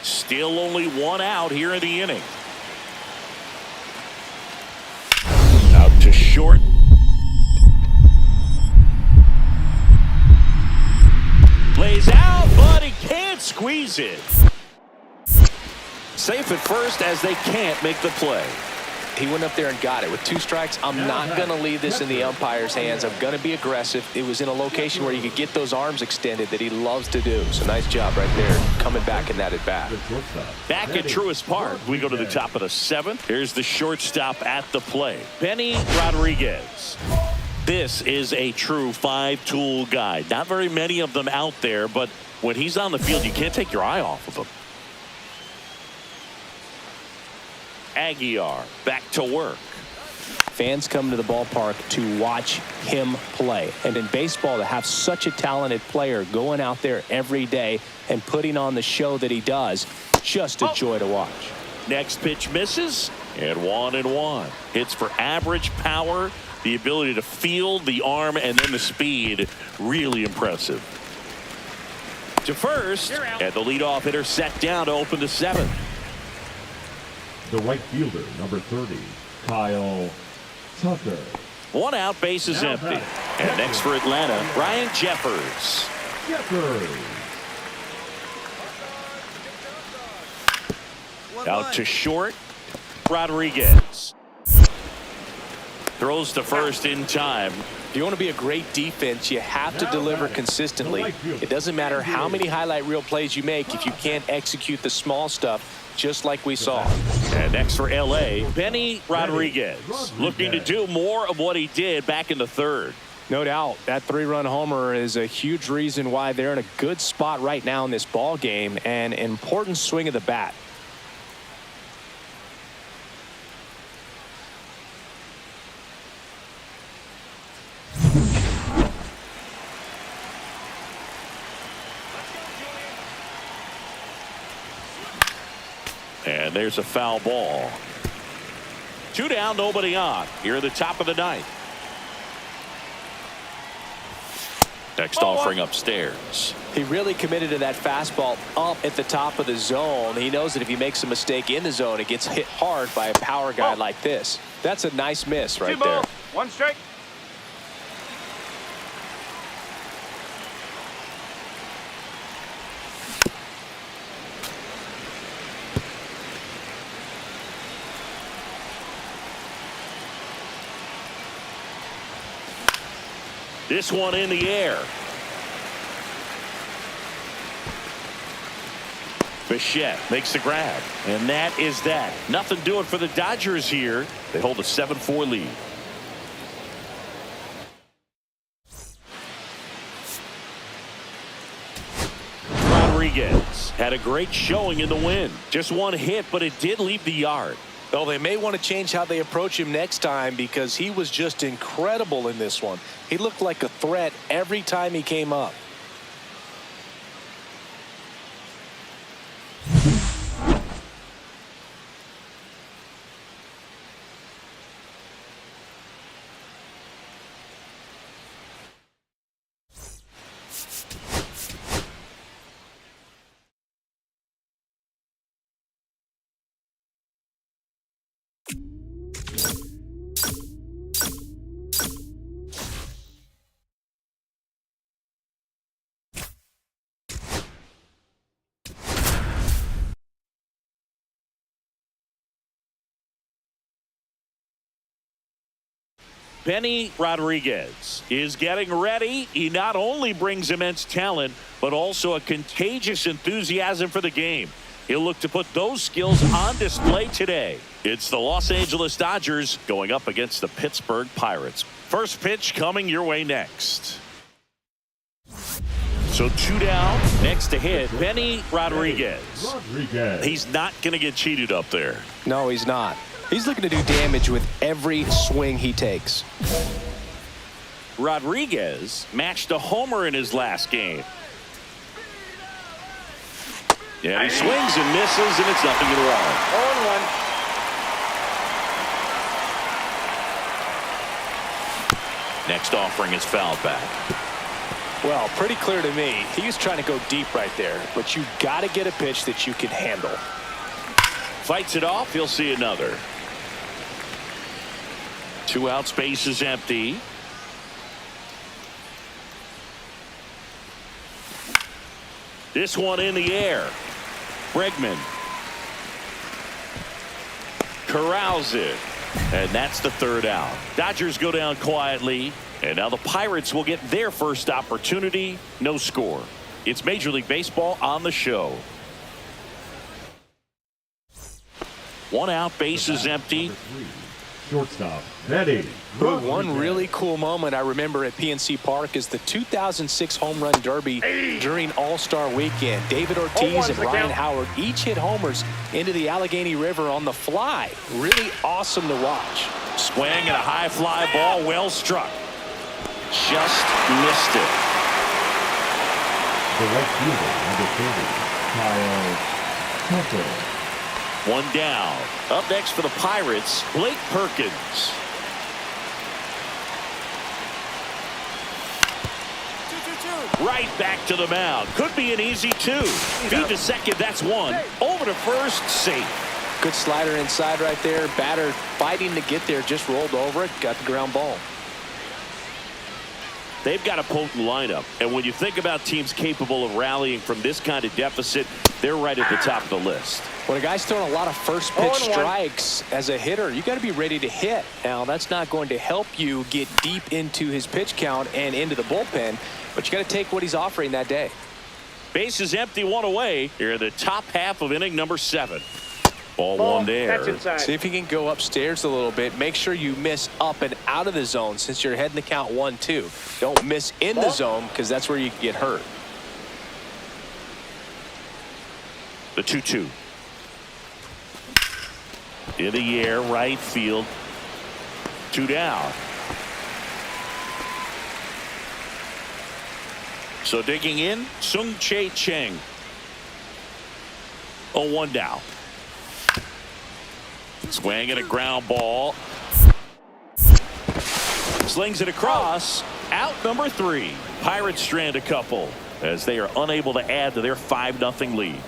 Still only one out here in the inning. Out to short. Lays out, but he can't squeeze it. Safe at first as they can't make the play. He went up there and got it. With 2 strikes, I'm not going to leave this in the umpire's hands. I'm going to be aggressive. It was in a location where you could get those arms extended that he loves to do. So nice job right there, coming back in that at-bat. Back at Truist Park, we go to the top of the 7th. Here's the shortstop at the plate, Benny Rodriguez. This is a true 5-tool guy. Not very many of them out there, but when he's on the field, you can't take your eye off of him. Aguiar back to work. Fans come to the ballpark to watch him play. And in baseball, to have such a talented player going out there every day and putting on the show that he does, just a joy to watch. Next pitch misses, and 1-1. Hits for average power, the ability to field, the arm, and then the speed. Really impressive. To first, and the leadoff hitter set down to open the 7th. The right fielder, number 30, Kyle Tucker. 1 out, bases empty. And next for Atlanta, Ryan Jeffers. Out to short, Rodriguez. Throws to first in time. If you want to be a great defense, you have to deliver consistently. It doesn't matter how many highlight reel plays you make if you can't execute the small stuff, just like we saw. And next for L.A., Benny Rodriguez. Looking to do more of what he did back in the 3rd. No doubt. That 3-run homer is a huge reason why they're in a good spot right now in this ball game, and an important swing of the bat. And there's a foul ball. 2 down, nobody on. Here at the top of the 9th. Next offering upstairs. He really committed to that fastball up at the top of the zone. He knows that if he makes a mistake in the zone, it gets hit hard by a power guy like this. That's a nice miss right there. 1 strike. This one in the air. Bichette makes the grab. And that is that. Nothing doing for the Dodgers here. They hold a 7-4 lead. Rodriguez had a great showing in the win. Just 1 hit, but it did leave the yard. Well, they may want to change how they approach him next time, because he was just incredible in this one. He looked like a threat every time he came up. Benny Rodriguez is getting ready. He not only brings immense talent, but also a contagious enthusiasm for the game. He'll look to put those skills on display today. It's the Los Angeles Dodgers going up against the Pittsburgh Pirates. First pitch coming your way next. So 2 down. Next to hit, Benny Rodriguez. Rodriguez. He's not going to get cheated up there. No, he's not. He's looking to do damage with every swing he takes. Rodriguez matched a homer in his last game. Yeah, he swings and misses, and it's nothing to one. 0-1. Next offering is fouled back. Well, pretty clear to me. He was trying to go deep right there, but you got to get a pitch that you can handle. Fights it off. He'll see another. 2 out, space is empty. This one in the air. Bregman corrals it, and that's the 3rd out. Dodgers go down quietly, and now the Pirates will get their first opportunity. No score. It's Major League Baseball on the show. 1 out, base is empty. Shortstop, Betty. One really cool moment I remember at PNC Park is the 2006 Home Run Derby during All-Star Weekend. David Ortiz and Ryan Howard each hit homers into the Allegheny River on the fly. Really awesome to watch. Swing and a high fly ball, well struck. Just missed it. The right fielder, number 30, Kyle Tucker. 1 down. Up next for the Pirates, Blake Perkins. Right back to the mound. Could be an easy 2. Feed to second, that's 1. Over to first, safe. Good slider inside right there. Batter fighting to get there, just rolled over it, got the ground ball. They've got a potent lineup, and when you think about teams capable of rallying from this kind of deficit, they're right at the top of the list. When a guy's throwing a lot of first pitch strikes as a hitter, you got to be ready to hit. Now, that's not going to help you get deep into his pitch count and into the bullpen, but you got to take what he's offering that day. Base is empty, 1 away. Here in the top half of inning number 7. Ball 1 there. See if you can go upstairs a little bit. Make sure you miss up and out of the zone since you're heading the count 1-2. Don't miss in the zone because that's where you can get hurt. The 2-2. In the air, right field. 2 down. So digging in, Sung-Chae Cheng. 0-1 down. Swing and a ground ball. Slings it across. Out number 3. Pirates strand a couple as they are unable to add to their 5-0 lead.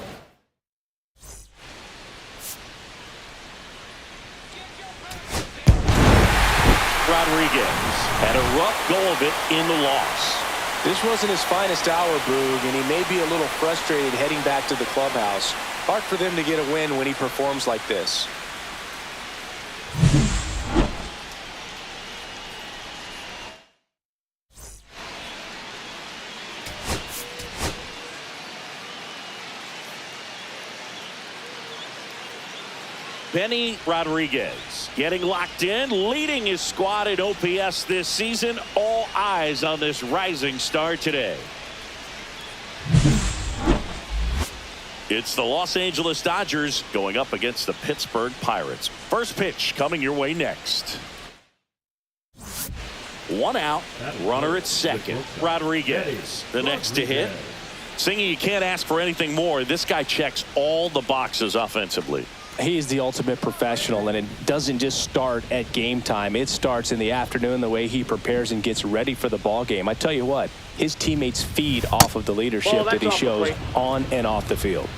Rodriguez had a rough go of it in the loss. This wasn't his finest hour, Boog, and he may be a little frustrated heading back to the clubhouse. Hard for them to get a win when he performs like this. Benny Rodriguez getting locked in, leading his squad at OPS this season. All eyes on this rising star today. It's the Los Angeles Dodgers going up against the Pittsburgh Pirates. First pitch coming your way next. 1 out, runner at second. Rodriguez, the next to hit. Singy, you can't ask for anything more. This guy checks all the boxes offensively. He is the ultimate professional, and it doesn't just start at game time. It starts in the afternoon, the way he prepares and gets ready for the ball game. I tell you what, his teammates feed off of the leadership that he shows on and off the field.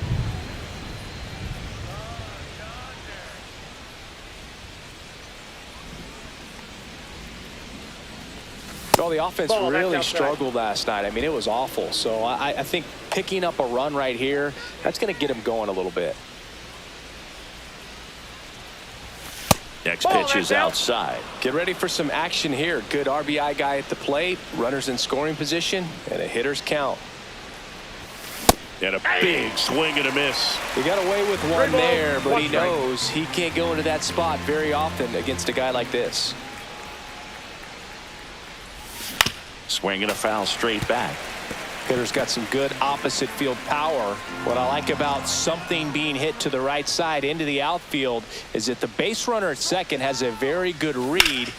Well, the offense really struggled last night. I mean, it was awful. So I think picking up a run right here, that's going to get him going a little bit. Next pitch is outside. Get ready for some action here. Good RBI guy at the plate, runners in scoring position, and a hitter's count. And a big swing and a miss. He got away with one there, but he knows he can't go into that spot very often against a guy like this. Swing and a foul straight back. Hitter's got some good opposite field power. What I like about something being hit to the right side into the outfield is that the base runner at second has a very good read.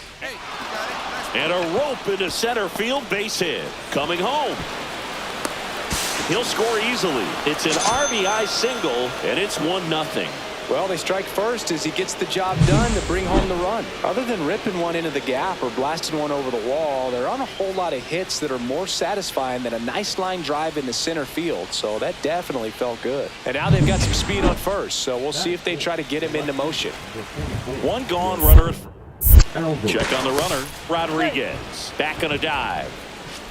And a rope into center field, base hit. Coming home. He'll score easily. It's an RBI single, and it's 1-0. Well, they strike first as he gets the job done to bring home the run. Other than ripping one into the gap or blasting one over the wall, there aren't a whole lot of hits that are more satisfying than a nice line drive into center field. So that definitely felt good. And now they've got some speed on first, so we'll see if they try to get him into motion. One gone, runner. Check on the runner. Rodriguez back on a dive.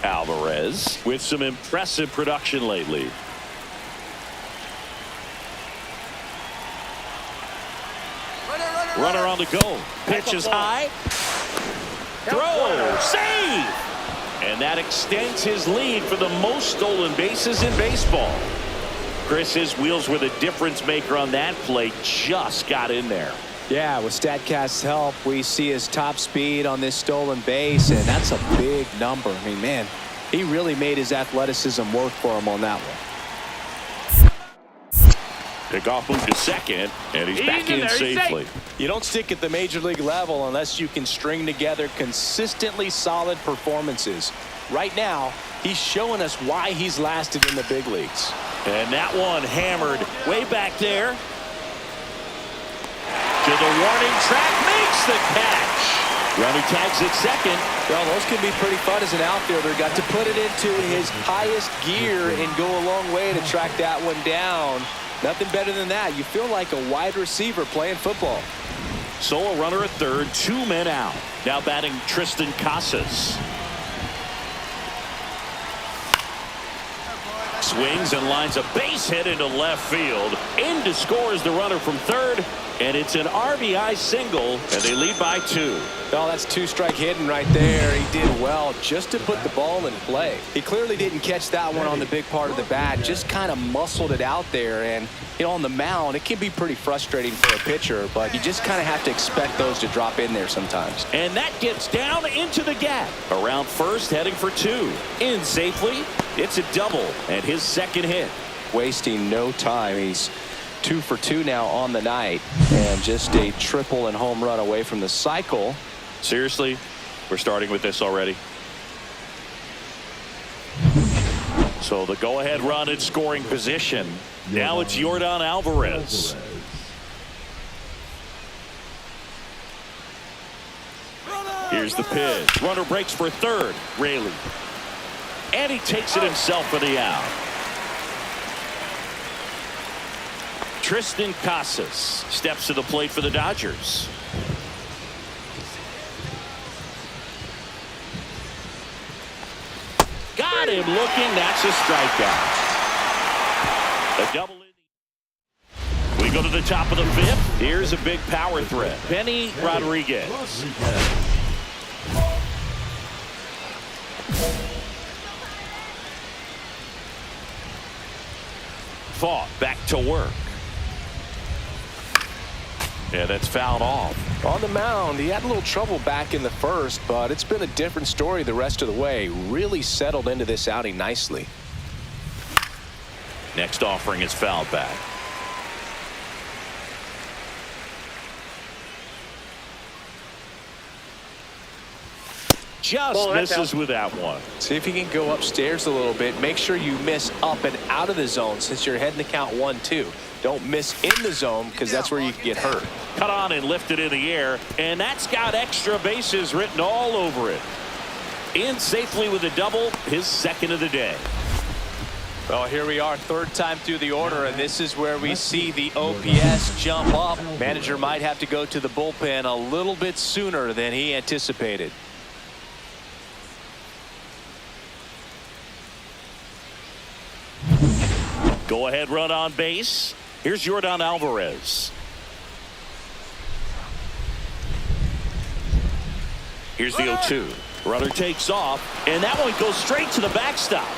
Alvarez with some impressive production lately. Runner on the go. Pitch is high. Throw. Save. And that extends his lead for the most stolen bases in baseball. Chris, his wheels were the difference maker on that play. Just got in there. Yeah, with StatCast's help, we see his top speed on this stolen base, and that's a big number. I mean, man, he really made his athleticism work for him on that one. Pickoff move to second, and he's back in safely. You don't stick at the major league level unless you can string together consistently solid performances. Right now, he's showing us why he's lasted in the big leagues. And that one hammered way back there. To the warning track, makes the catch. Runner tags at second. Well, those can be pretty fun as an outfielder. Got to put it into his highest gear and go a long way to track that one down. Nothing better than that. You feel like a wide receiver playing football. Solo runner at third, 2 men out. Now batting Tristan Casas. Swings and lines a base hit into left field. In to score is the runner from third. And it's an RBI single, and they lead by 2. Well, that's 2-strike hitting right there. He did well just to put the ball in play. He clearly didn't catch that one on the big part of the bat. Just kind of muscled it out there. And, you know, on the mound, it can be pretty frustrating for a pitcher, but you just kind of have to expect those to drop in there sometimes. And that gets down into the gap. Around first, heading for 2. In safely. It's a double, and his second hit. Wasting no time. He's 2 for 2 now on the night, and just a triple and home run away from the cycle. Seriously, we're starting with this already. So the go-ahead run in scoring position. Now it's Yordan Alvarez. Here's the pitch. Runner breaks for third. Raley. And he takes it himself for the out. Tristan Casas steps to the plate for the Dodgers. Got him looking. That's a strikeout. A double in. We go to the top of the 5th. Here's a big power threat. Benny Rodriguez. Fought back to work. Yeah, that's fouled off. On the mound, he had a little trouble back in the first, but it's been a different story the rest of the way. Really settled into this outing nicely. Next offering is fouled back. Just misses with that one. See if you can go upstairs a little bit. Make sure you miss up and out of the zone since you're heading to count 1-2. Don't miss in the zone because that's where you can get hurt. Cut on and lifted in the air, and that's got extra bases written all over it. In safely with a double, his second of the day. Well, here we are, third time through the order, and this is where we see the OPS jump up. Manager might have to go to the bullpen a little bit sooner than he anticipated. Go ahead run on base. Here's Yordan Alvarez. Here's the 0-2. Runner takes off, and that one goes straight to the backstop.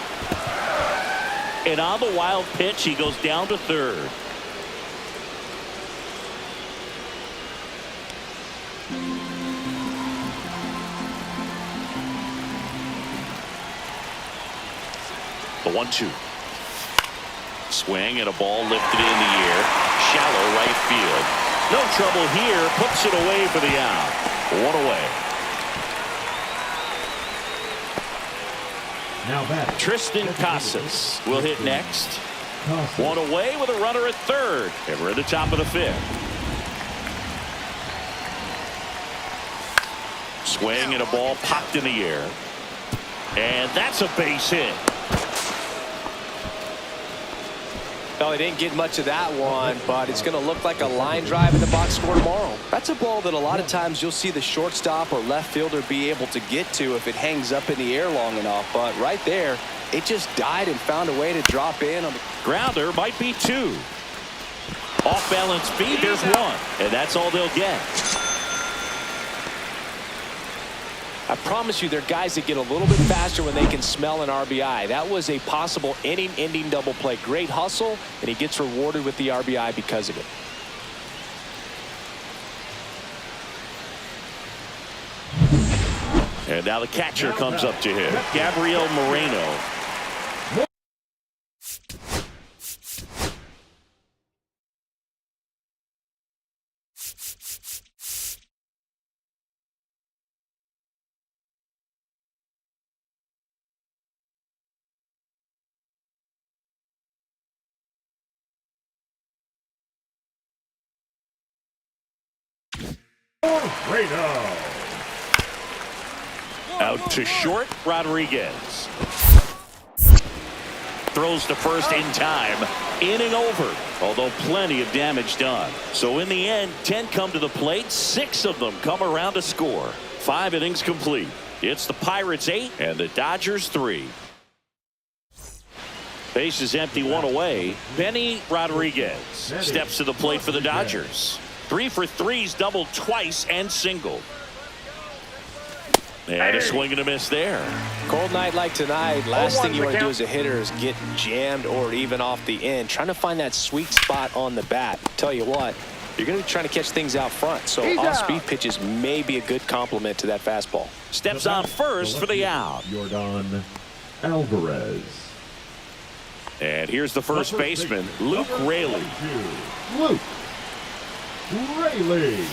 And on the wild pitch, he goes down to third. The 1-2. Swing and a ball lifted in the air. Shallow right field. No trouble here. Puts it away for the out. 1 away. Now batting, Tristan Casas will hit next. 1 away with a runner at third. And we're at the top of the 5th. Swing and a ball popped in the air. And that's a base hit. No, they didn't get much of that one, but it's going to look like a line drive in the box score tomorrow. That's a ball that a lot of times you'll see the shortstop or left fielder be able to get to if it hangs up in the air long enough. But right there, it just died and found a way to drop in on the Grounder might be 2. Off balance speed, there's 1. And that's all they'll get. I promise you, they're guys that get a little bit faster when they can smell an RBI. That was a possible inning-ending double play. Great hustle, and he gets rewarded with the RBI because of it. And now the catcher comes up to him. Gabriel Moreno. Moreno. Out to short, Rodriguez. Throws to first in time. Inning over, although plenty of damage done. So in the end, 10 come to the plate. 6 of them come around to score. 5 innings complete. It's the Pirates 8 and the Dodgers 3. Base is empty, 1 away. Benny Rodriguez steps to the plate for the Dodgers. 3 for 3's doubled twice and singled. And a swing and a miss there. Cold night like tonight, last thing you want to do as a hitter is get jammed or even off the end. Trying to find that sweet spot on the bat. Tell you what, you're going to be trying to catch things out front. So off-speed pitches may be a good complement to that fastball. Steps on first for the out. Yordan Alvarez. And here's the first baseman, Luke Raley. Luke Raley.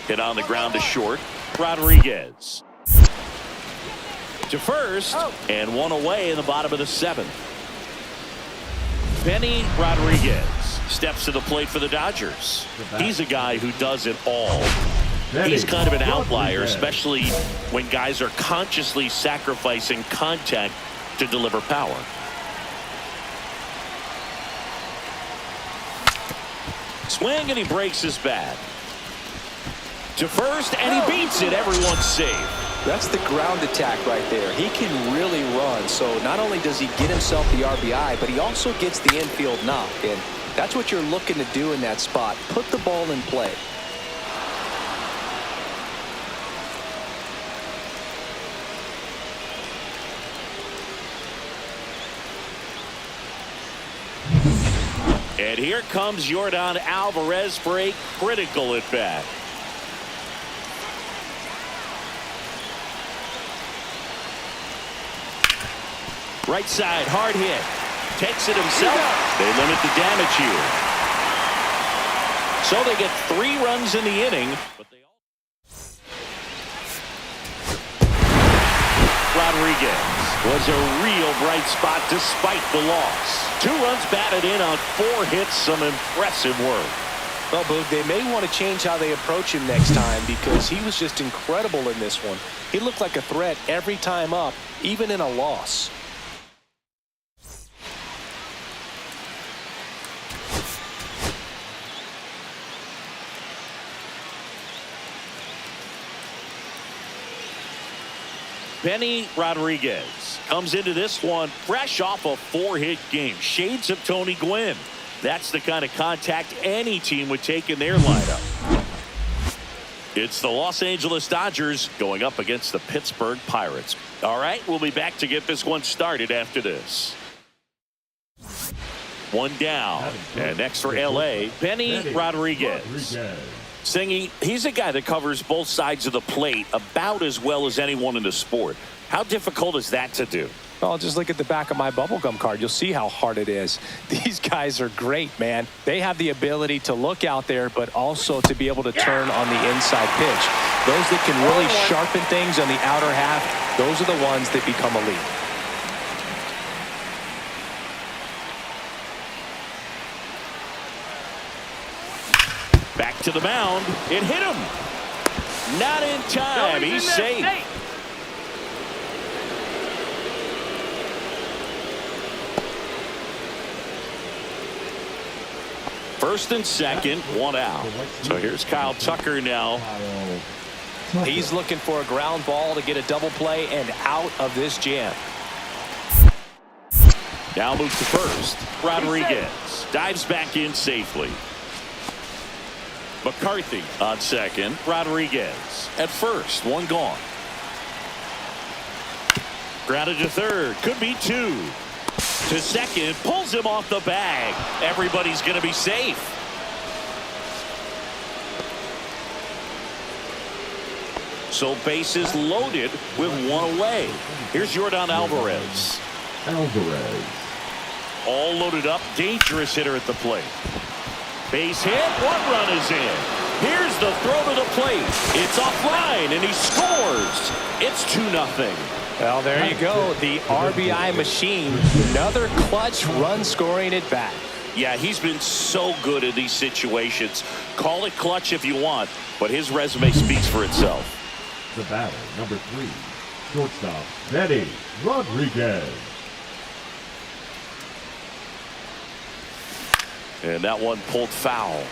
Hit on the ground to short. Rodriguez to first, and 1 away in the bottom of the 7th. Benny Rodriguez steps to the plate for the Dodgers. He's a guy who does it all. He's kind of an outlier, especially when guys are consciously sacrificing contact to deliver power. Swing, and he breaks his bat. To first, and he beats it. Everyone's safe. That's the ground attack right there. He can really run. So not only does he get himself the RBI, but he also gets the infield knock. And that's what you're looking to do in that spot. Put the ball in play. And here comes Yordan Alvarez for a critical at bat. Right side, hard hit. Takes it himself. They limit the damage here. So they get 3 runs in the inning. But they all... Rodriguez was a real bright spot despite the loss. 2 runs batted in on 4 hits. Some impressive work. Well, Boog, they may want to change how they approach him next time because he was just incredible in this one. He looked like a threat every time up, even in a loss. Benny Rodriguez comes into this one fresh off a 4-hit game. Shades of Tony Gwynn. That's the kind of contact any team would take in their lineup. It's the Los Angeles Dodgers going up against the Pittsburgh Pirates. All right, we'll be back to get this one started after this. 1 down. And next for L.A., Benny Rodriguez. Singy, he's a guy that covers both sides of the plate about as well as anyone in the sport. How difficult is that to do? Oh, just look at the back of my bubblegum card. You'll see how hard it is. These guys are great, man. They have the ability to look out there, but also to be able to turn on the inside pitch. Those that can really sharpen things on the outer half, those are the ones that become elite. Back to the mound. It hit him. Not in time. He's safe. First and second, one out. So here's Kyle Tucker now. He's looking for a ground ball to get a double play and out of this jam. Now moves to first. Rodriguez dives back in safely. McCarthy on second. Rodriguez at first. One gone. Grounded to third. Could be two. To second. Pulls him off the bag. Everybody's going to be safe. So bases loaded with one away. Here's Yordan Alvarez. All loaded up. Dangerous hitter at the plate. Base hit. One run is in. Here's the throw to the plate. It's offline, and he scores. It's 2-0. Well, there you go. The RBI machine. Another clutch run scoring at bat. Yeah, he's been so good in these situations. Call it clutch if you want, but his resume speaks for itself. The batter, number 3, shortstop, Eddie Rodriguez. And that one pulled foul.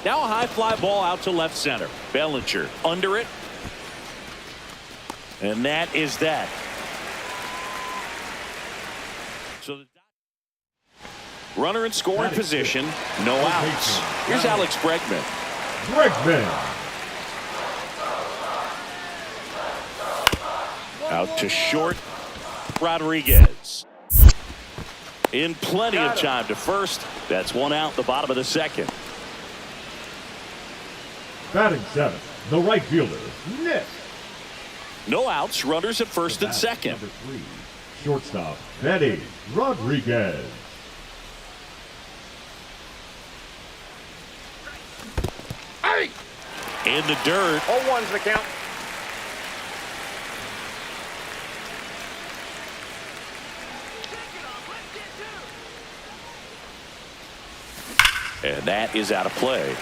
Now a high fly ball out to left center. Bellinger under it. And that is that. So the runner in scoring position, no outs. Here's Alex Bregman. Out to short. Rodriguez. In plenty of time to first. That's one out, the bottom of the second. Batting 7th, the right fielder, Nick. No outs, runners at first and second. Number 3, shortstop, Eddie Rodriguez. Hey! In the dirt. 0-1's the count. And that is out of play.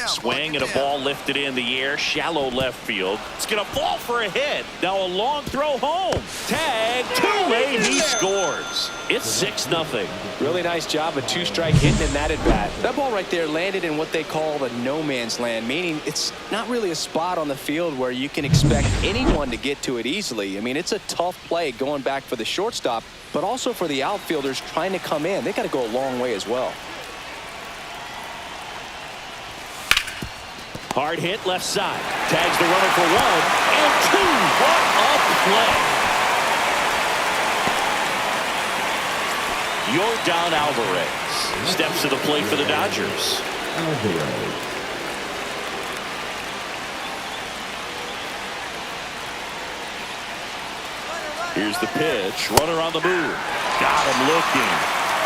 Swing and a ball lifted in the air, shallow left field. It's going to fall for a hit. Now a long throw home. Tag, too late, he scores. It's 6-0. Really nice job of two-strike hitting in that at bat. That ball right there landed in what they call the no man's land, meaning it's not really a spot on the field where you can expect anyone to get to it easily. I mean, it's a tough play going back for the shortstop, but also for the outfielders trying to come in. They got to go a long way as well. Hard hit left side. Tags the runner for 1 and 2. What a play. Yordan Alvarez steps to the plate for the Dodgers. Here's the pitch. Runner on the move. Got him looking.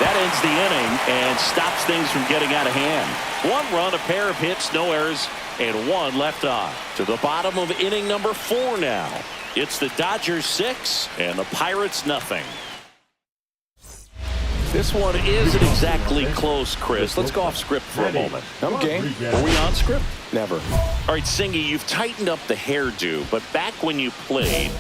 That ends the inning and stops things from getting out of hand. 1 run, a pair of hits, no errors, and 1 left on. To the bottom of inning number 4 now. It's the Dodgers 6 and the Pirates nothing. This one isn't exactly close, Chris. Let's go off script for a moment. I'm game. Are we on script? Never. All right, Singy, you've tightened up the hairdo, but back when you played,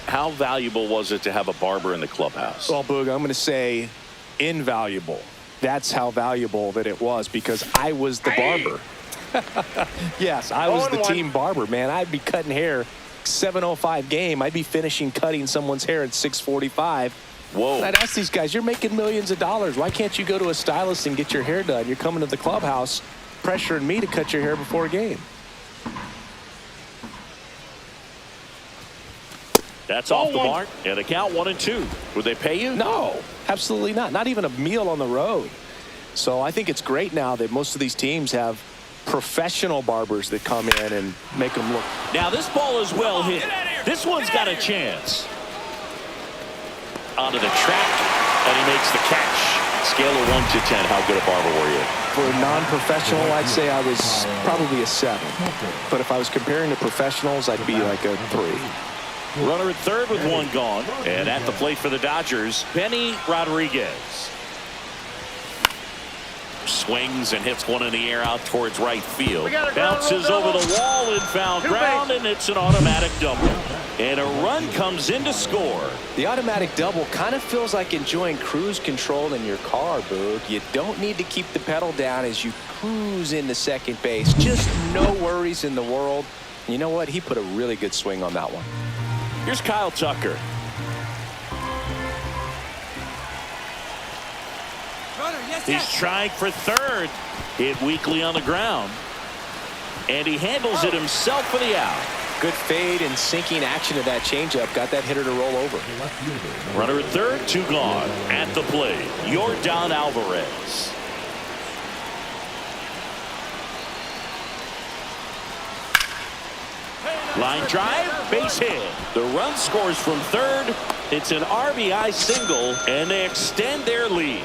how valuable was it to have a barber in the clubhouse? Well, Boog, I'm going to say invaluable. That's how valuable that it was because I was the barber. Yes, I was the team barber, man. I'd be cutting hair 7:05 game, I'd be finishing cutting someone's hair at 6:45. Whoa. And I'd ask these guys, you're making millions of dollars. Why can't you go to a stylist and get your hair done? You're coming to the clubhouse pressuring me to cut your hair before a game. That's off the mark. And the count 1-2. Would they pay you? No, absolutely not. Not even a meal on the road. So I think it's great now that most of these teams have professional barbers that come in and make them look. Now this ball is well hit. This one's got a chance. Onto the track, and he makes the catch. Scale of 1 to 10, how good a barber were you? For a non-professional, I'd say I was probably a 7. But if I was comparing to professionals, I'd be like a 3. Runner at third with one gone. And at the plate for the Dodgers, Benny Rodriguez. Swings and hits one in the air out towards right field. Bounces over the wall and foul ground, and it's an automatic double. And a run comes in to score. The automatic double kind of feels like enjoying cruise control in your car, Boog. You don't need to keep the pedal down as you cruise into second base. Just no worries in the world. You know what? He put a really good swing on that one. Here's Kyle Tucker. He's trying for third. Hit weakly on the ground. And he handles it himself for the out. Good fade and sinking action of that changeup. Got that hitter to roll over. Runner at third, 2 gone. At the plate, Yordan Alvarez. Line drive, base hit. The run scores from third. It's an RBI single, and they extend their lead.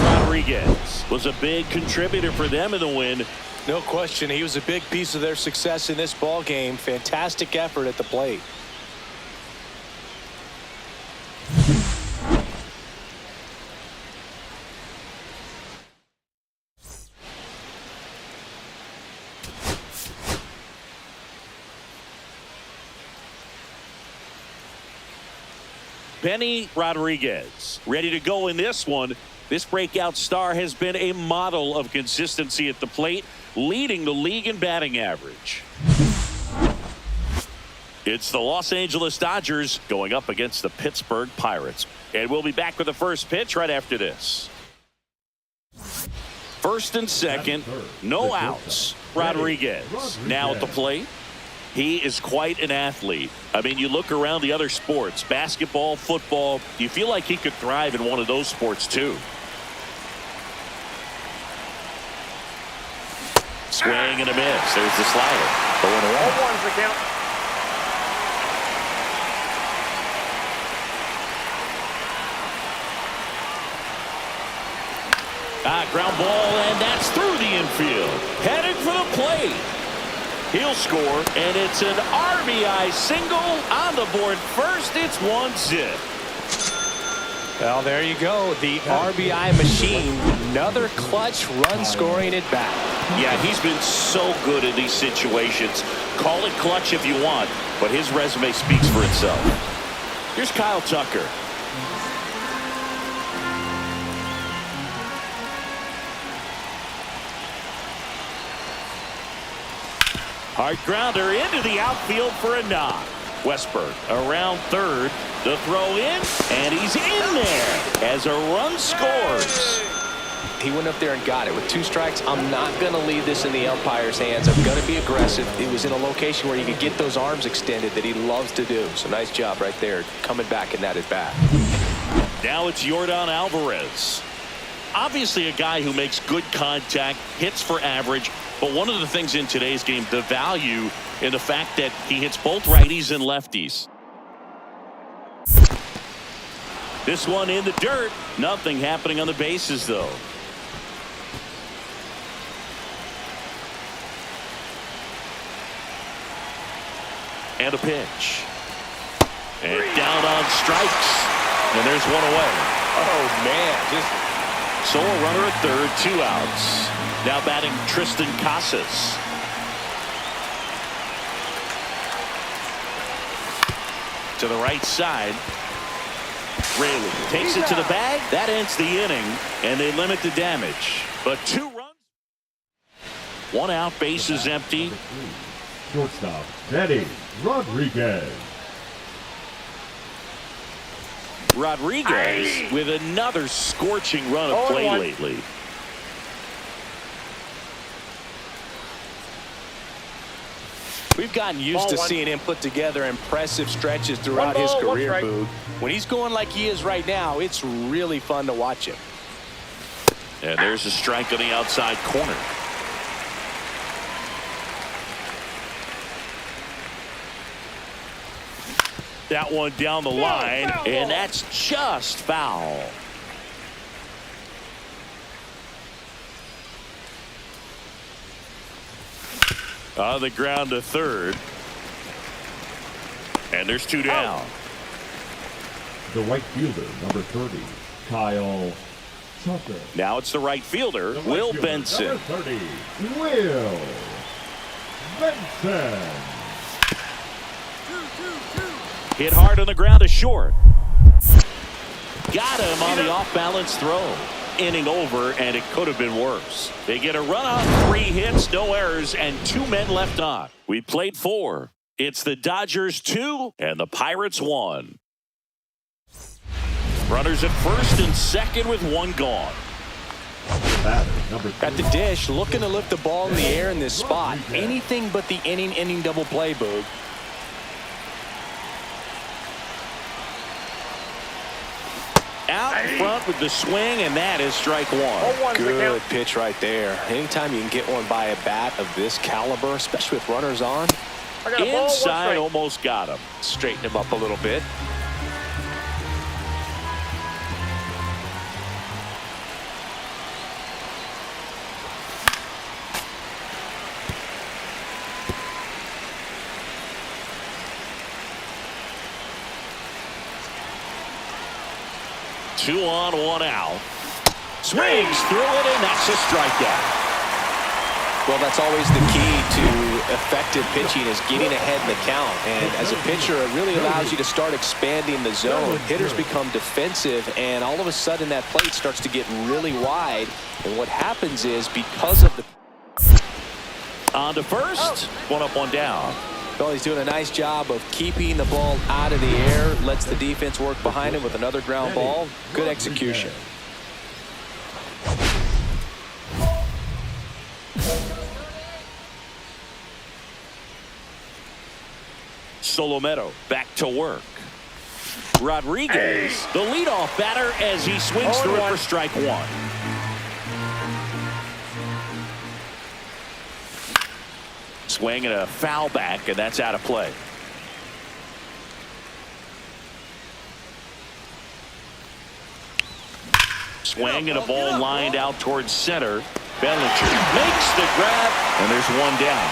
Rodriguez was a big contributor for them in the win. No question. He was a big piece of their success in this ball game. Fantastic effort at the plate. Benny Rodriguez ready to go in this one. This breakout star has been a model of consistency at the plate, leading the league in batting average. It's the Los Angeles Dodgers going up against the Pittsburgh Pirates. And we'll be back with the first pitch right after this. First and second, no outs. Rodriguez now at the plate. He is quite an athlete. I mean, you look around the other sports, basketball, football, you feel like he could thrive in one of those sports too. Swing and a miss. There's the slider. 0-1's the count. Ground ball, and that's through the infield. Headed for the plate. He'll score, and it's an RBI single on the board first. It's 1-zip. Well, there you go. The RBI machine. Another clutch run scoring at bat. Yeah, he's been so good in these situations. Call it clutch if you want, but his resume speaks for itself. Here's Kyle Tucker. Hard grounder into the outfield for a knock. Westberg around third. The throw in, and he's in there as a run scores. He went up there and got it. With 2 strikes, I'm not going to leave this in the umpire's hands. I'm going to be aggressive. It was in a location where you could get those arms extended that he loves to do. So nice job right there, coming back in that at bat. Now it's Yordan Alvarez. Obviously a guy who makes good contact, hits for average, but one of the things in today's game, the value in the fact that he hits both righties and lefties. This one in the dirt. Nothing happening on the bases, though. And a pitch. And down on strikes. And there's one away. Oh, man. So a runner at third, 2 outs. Now batting Tristan Casas. To the right side. Raley takes it to the bag. That ends the inning, and they limit the damage. But 2 runs. One out, bases empty. Shortstop, Teddy Rodriguez. Rodriguez with another scorching run of play lately. We've gotten used to seeing him put together impressive stretches throughout his career, Boog. When he's going like he is right now, it's really fun to watch him. And there's a strike on the outside corner. That one down the line, and that's just foul. On the ground to third. And there's two down. The right fielder, number 30, Kyle Tucker. Now it's the right fielder, Will Benson. Number 30, Will Benson. Hit hard on the ground to short. Got him on the off-balance throw. Inning over, and it could have been worse. They get a run on 3 hits, no errors, and 2 men left on. We played 4. It's the Dodgers 2 and the Pirates 1. Runners at first and second with 1 gone. At the dish, looking to lift the ball in the air in this spot. Anything but the inning double play, Boog. Out front with the swing, and that is strike 1. Good pitch right there. Anytime you can get one by a bat of this caliber, especially with runners on. Inside, almost got him. Straighten him up a little bit. Two on, 1 out. Swings through it, and that's a strikeout. Well, that's always the key to effective pitching, is getting ahead in the count. And as a pitcher, it really allows you to start expanding the zone. Hitters become defensive, and all of a sudden that plate starts to get really wide. And what happens is, because of the... On to first. 1 up, 1 down. Well, he's doing a nice job of keeping the ball out of the air, lets the defense work behind him with another ground ball. Good execution. Solomero back to work. Rodriguez, the leadoff batter, as he swings through it for strike 1. Swing and a foul back, and that's out of play. Swing and a ball lined out towards center. Bellinger makes the grab, and there's 1 down.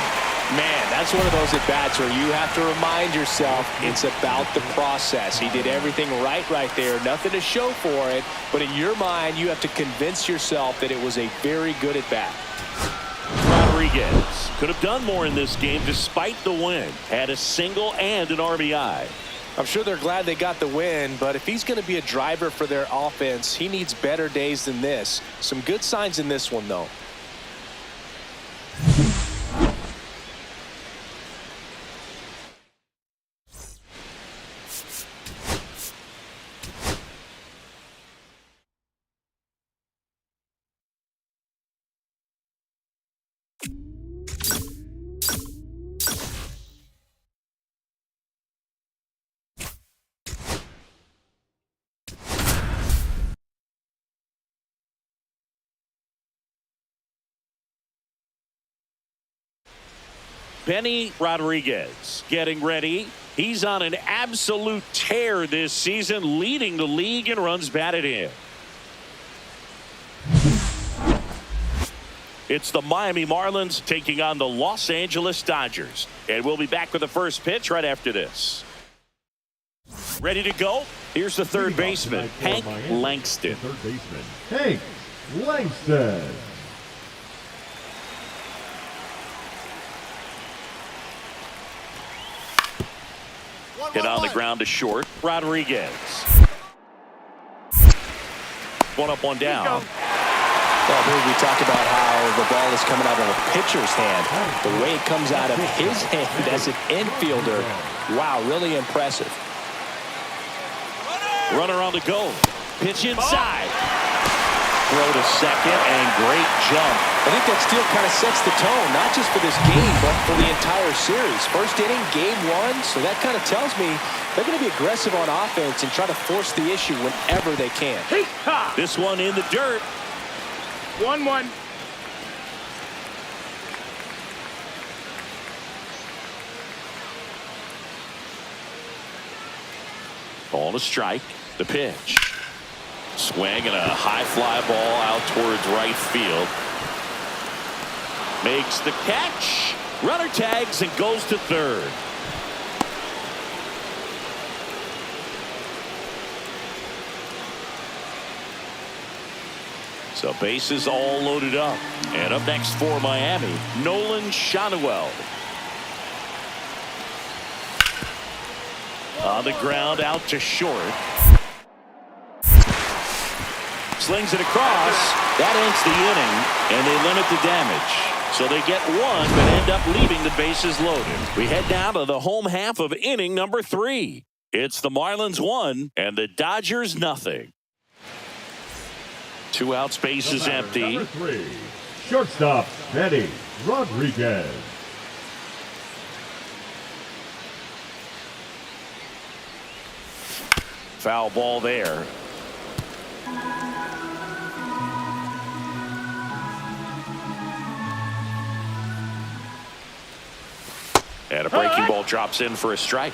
Man, that's one of those at-bats where you have to remind yourself it's about the process. He did everything right there. Nothing to show for it. But in your mind, you have to convince yourself that it was a very good at-bat. Rodriguez could have done more in this game despite the win. Had a single and an RBI. I'm sure they're glad they got the win, but if he's going to be a driver for their offense, he needs better days than this. Some good signs in this one, though. Benny Rodriguez getting ready. He's on an absolute tear this season, leading the league in runs batted in. It's the Miami Marlins taking on the Los Angeles Dodgers. And we'll be back with the first pitch right after this. Ready to go? Here's the third baseman, Hank Langston. Third baseman, Hank Langston. Hit on the ground to short. Rodriguez. 1 up, 1 down. Well, here we talk about how the ball is coming out of a pitcher's hand. The way it comes out of his hand as an infielder, wow, really impressive. Runner on the go. Pitch inside. Throw to second, and great jump. I think that steal kind of sets the tone, not just for this game, but for the entire series. First inning, game one, so that kind of tells me they're going to be aggressive on offense and try to force the issue whenever they can. This one in the dirt. 1-1. Ball to strike. The pitch. Swing and a high fly ball out towards right field. Makes the catch. Runner tags and goes to third. So bases all loaded up. And up next for Miami, Nolan Shanuel. On the ground, out to short. Slings it across. That ends the inning, and they limit the damage. So they get one, but end up leaving the bases loaded. We head down to the home half of inning number 3. It's the Marlins 1 and the Dodgers nothing. 2 outs, bases empty. Number 3, shortstop, Eddie Rodriguez. Foul ball there. And a breaking ball drops in for a strike.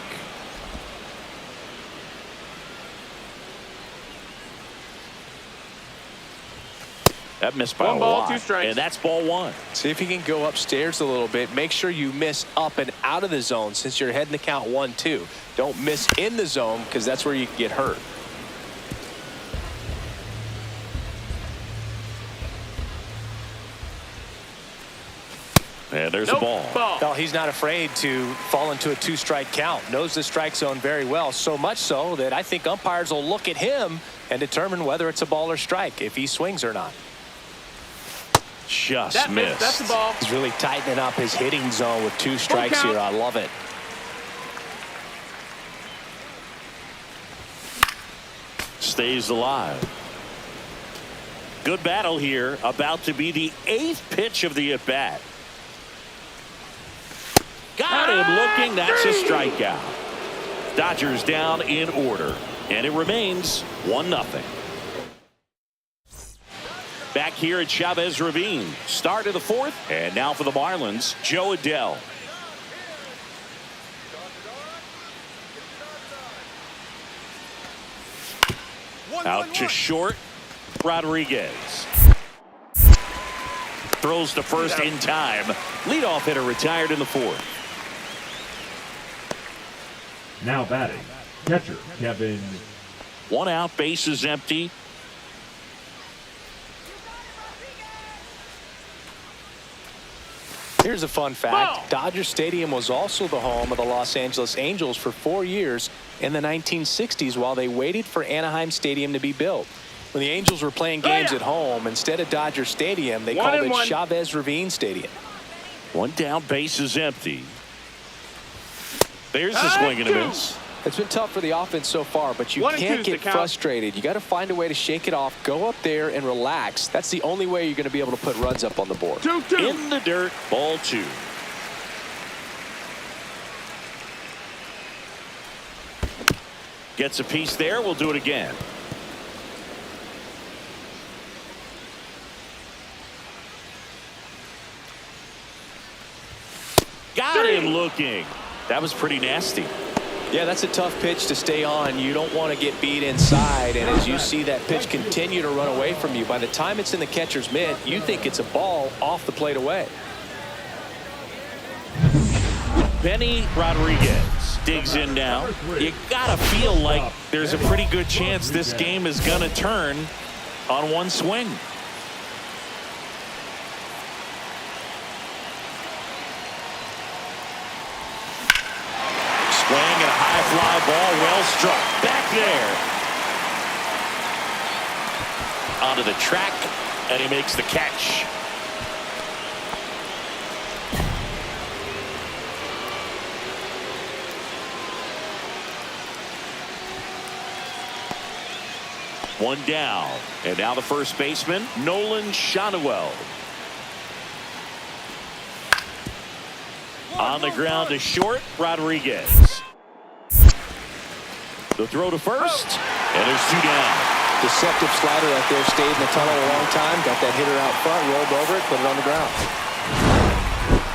That missed by a lot. 1 ball, 2 strikes. And that's ball 1. See if you can go upstairs a little bit. Make sure you miss up and out of the zone since you're heading to count 1-2. Don't miss in the zone because that's where you can get hurt. And there's a ball. Well, he's not afraid to fall into a 2-strike count. Knows the strike zone very well. So much so that I think umpires will look at him and determine whether it's a ball or strike, if he swings or not. Just missed. That's the ball. He's really tightening up his hitting zone with 2 strikes here. I love it. Stays alive. Good battle here. About to be the 8th pitch of the at-bat. Got him looking. That's a strikeout. Dodgers down in order. And it remains 1-0. Back here at Chavez Ravine. Start of the 4th. And now for the Marlins, Joe Adell. Out to short. Rodriguez. Throws to first in time. Leadoff hitter retired in the 4th. Now batting, catcher Kevin. 1 out, bases empty. Here's a fun fact. Dodger Stadium was also the home of the Los Angeles Angels for 4 years in the 1960s while they waited for Anaheim Stadium to be built. When the Angels were playing games at home, instead of Dodger Stadium, they called it Chavez Ravine Stadium. 1 down, bases empty. There's the swing and a miss. It's been tough for the offense so far, but you can't get frustrated. You got to find a way to shake it off, go up there and relax. That's the only way you're going to be able to put runs up on the board. 2-2. In the dirt, ball 2. Gets a piece there. We'll do it again. Got him looking. That was pretty nasty. Yeah, that's a tough pitch to stay on. You don't want to get beat inside, and as you see that pitch continue to run away from you, by the time it's in the catcher's mitt, you think it's a ball off the plate away. Benny Rodriguez digs in now. You gotta feel like there's a pretty good chance this game is gonna turn on one swing. Swing and a high fly ball, well struck. Back there. Onto the track, And he makes the catch. One down. And now the first baseman, Nolan Shotwell. On the ground to short, Rodriguez. The throw to first, and there's two down. Deceptive slider right there, stayed in the tunnel a long time, got that hitter out front, rolled over it, put it on the ground.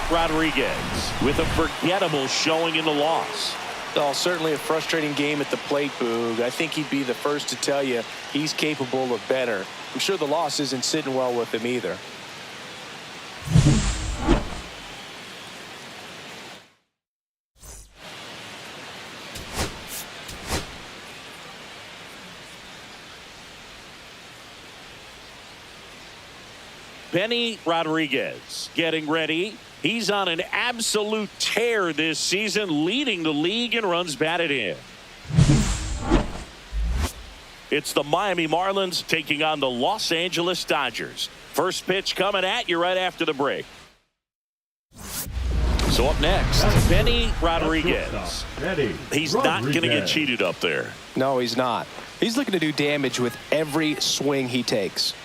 Rodriguez with a forgettable showing in the loss. Oh, certainly a frustrating game at the plate, Boog. I think he'd be the first to tell you he's capable of better. I'm sure the loss isn't sitting well with him either. Benny Rodriguez getting ready. He's on an absolute tear this season, leading the league in runs batted in. It's the Miami Marlins taking on the Los Angeles Dodgers. First pitch coming at you right after the break. So up next, Benny Rodriguez. He's not going to get cheated up there. No, he's not. He's looking to do damage with every swing he takes.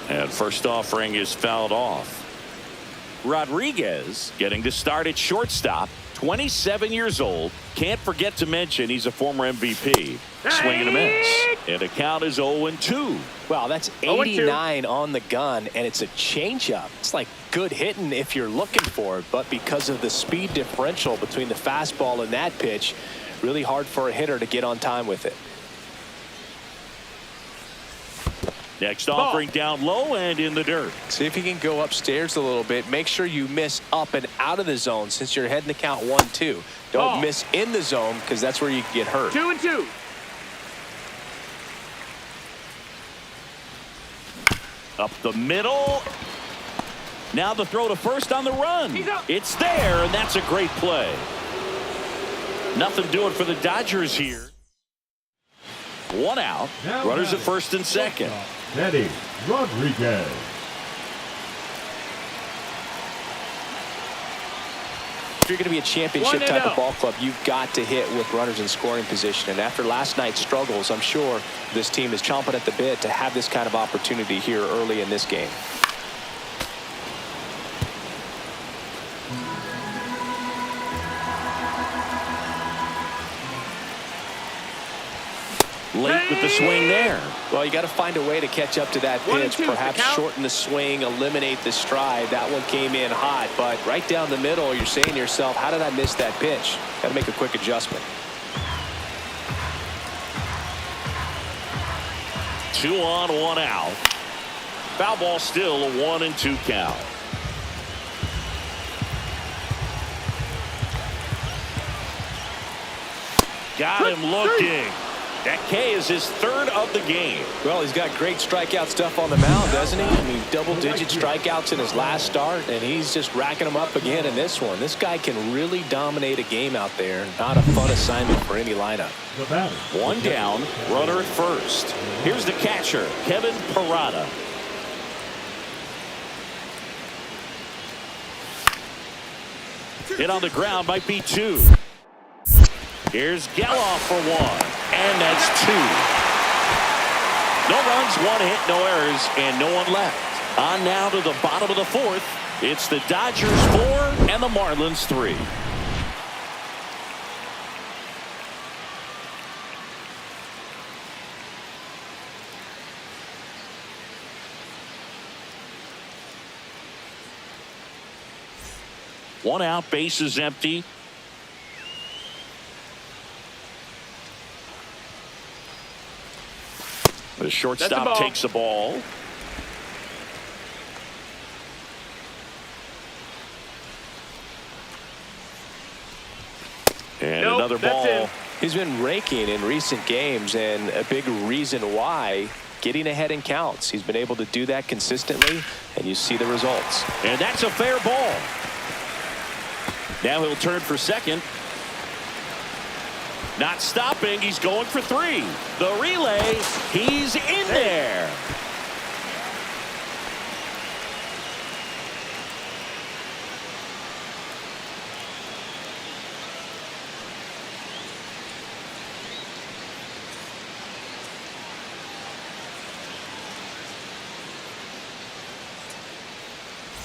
And first offering is fouled off. Rodriguez getting to start at shortstop, 27 years old. Can't forget to mention he's a former MVP. Swing and a miss. And the count is 0-2. Wow, that's 89 on the gun, and it's a changeup. It's like good hitting if you're looking for it, but because of the speed differential between the fastball and that pitch, really hard for a hitter to get on time with it. Next offering down low and in the dirt. See if you can go upstairs a little bit. Make sure you miss up and out of the zone since you're heading to count 1-2. Don't miss in the zone because that's where you can get hurt. 2-2. Up the middle. Now the throw to first on the run. It's there, and that's a great play. Nothing doing for the Dodgers here. One out. Runners at first and second. Benny Rodriguez. If you're going to be a championship type of ball club, you've got to hit with runners in scoring position. And after last night's struggles, I'm sure this team is chomping at the bit to have this kind of opportunity here early in this game. Late with the swing there. Well, you got to find a way to catch up to that pitch. Perhaps shorten the swing, eliminate the stride. That one came in hot, but right down the middle, you're saying to yourself, how did I miss that pitch? Got to make a quick adjustment. 2 on, 1 out. Foul ball still a 1-2 count. Got him looking. That K is his third of the game. Well, he's got great strikeout stuff on the mound, doesn't he? I mean, double-digit strikeouts in his last start, and he's just racking them up again in this one. This guy can really dominate a game out there. Not a fun assignment for any lineup. One down, runner at first. Here's the catcher, Kevin Parada. Hit on the ground, might be 2. Here's Geloff for 1, and that's 2. No runs, 1 hit, no errors, and no one left. On now to the bottom of the 4th. It's the Dodgers 4 and the Marlins 3. One out, base is empty. The shortstop takes the ball. And another ball. He's been raking in recent games, and a big reason why. getting ahead in counts. He's been able to do that consistently, and you see the results. And that's a fair ball. Now he'll turn for second. Not stopping. He's going for three. The relay. He's in there.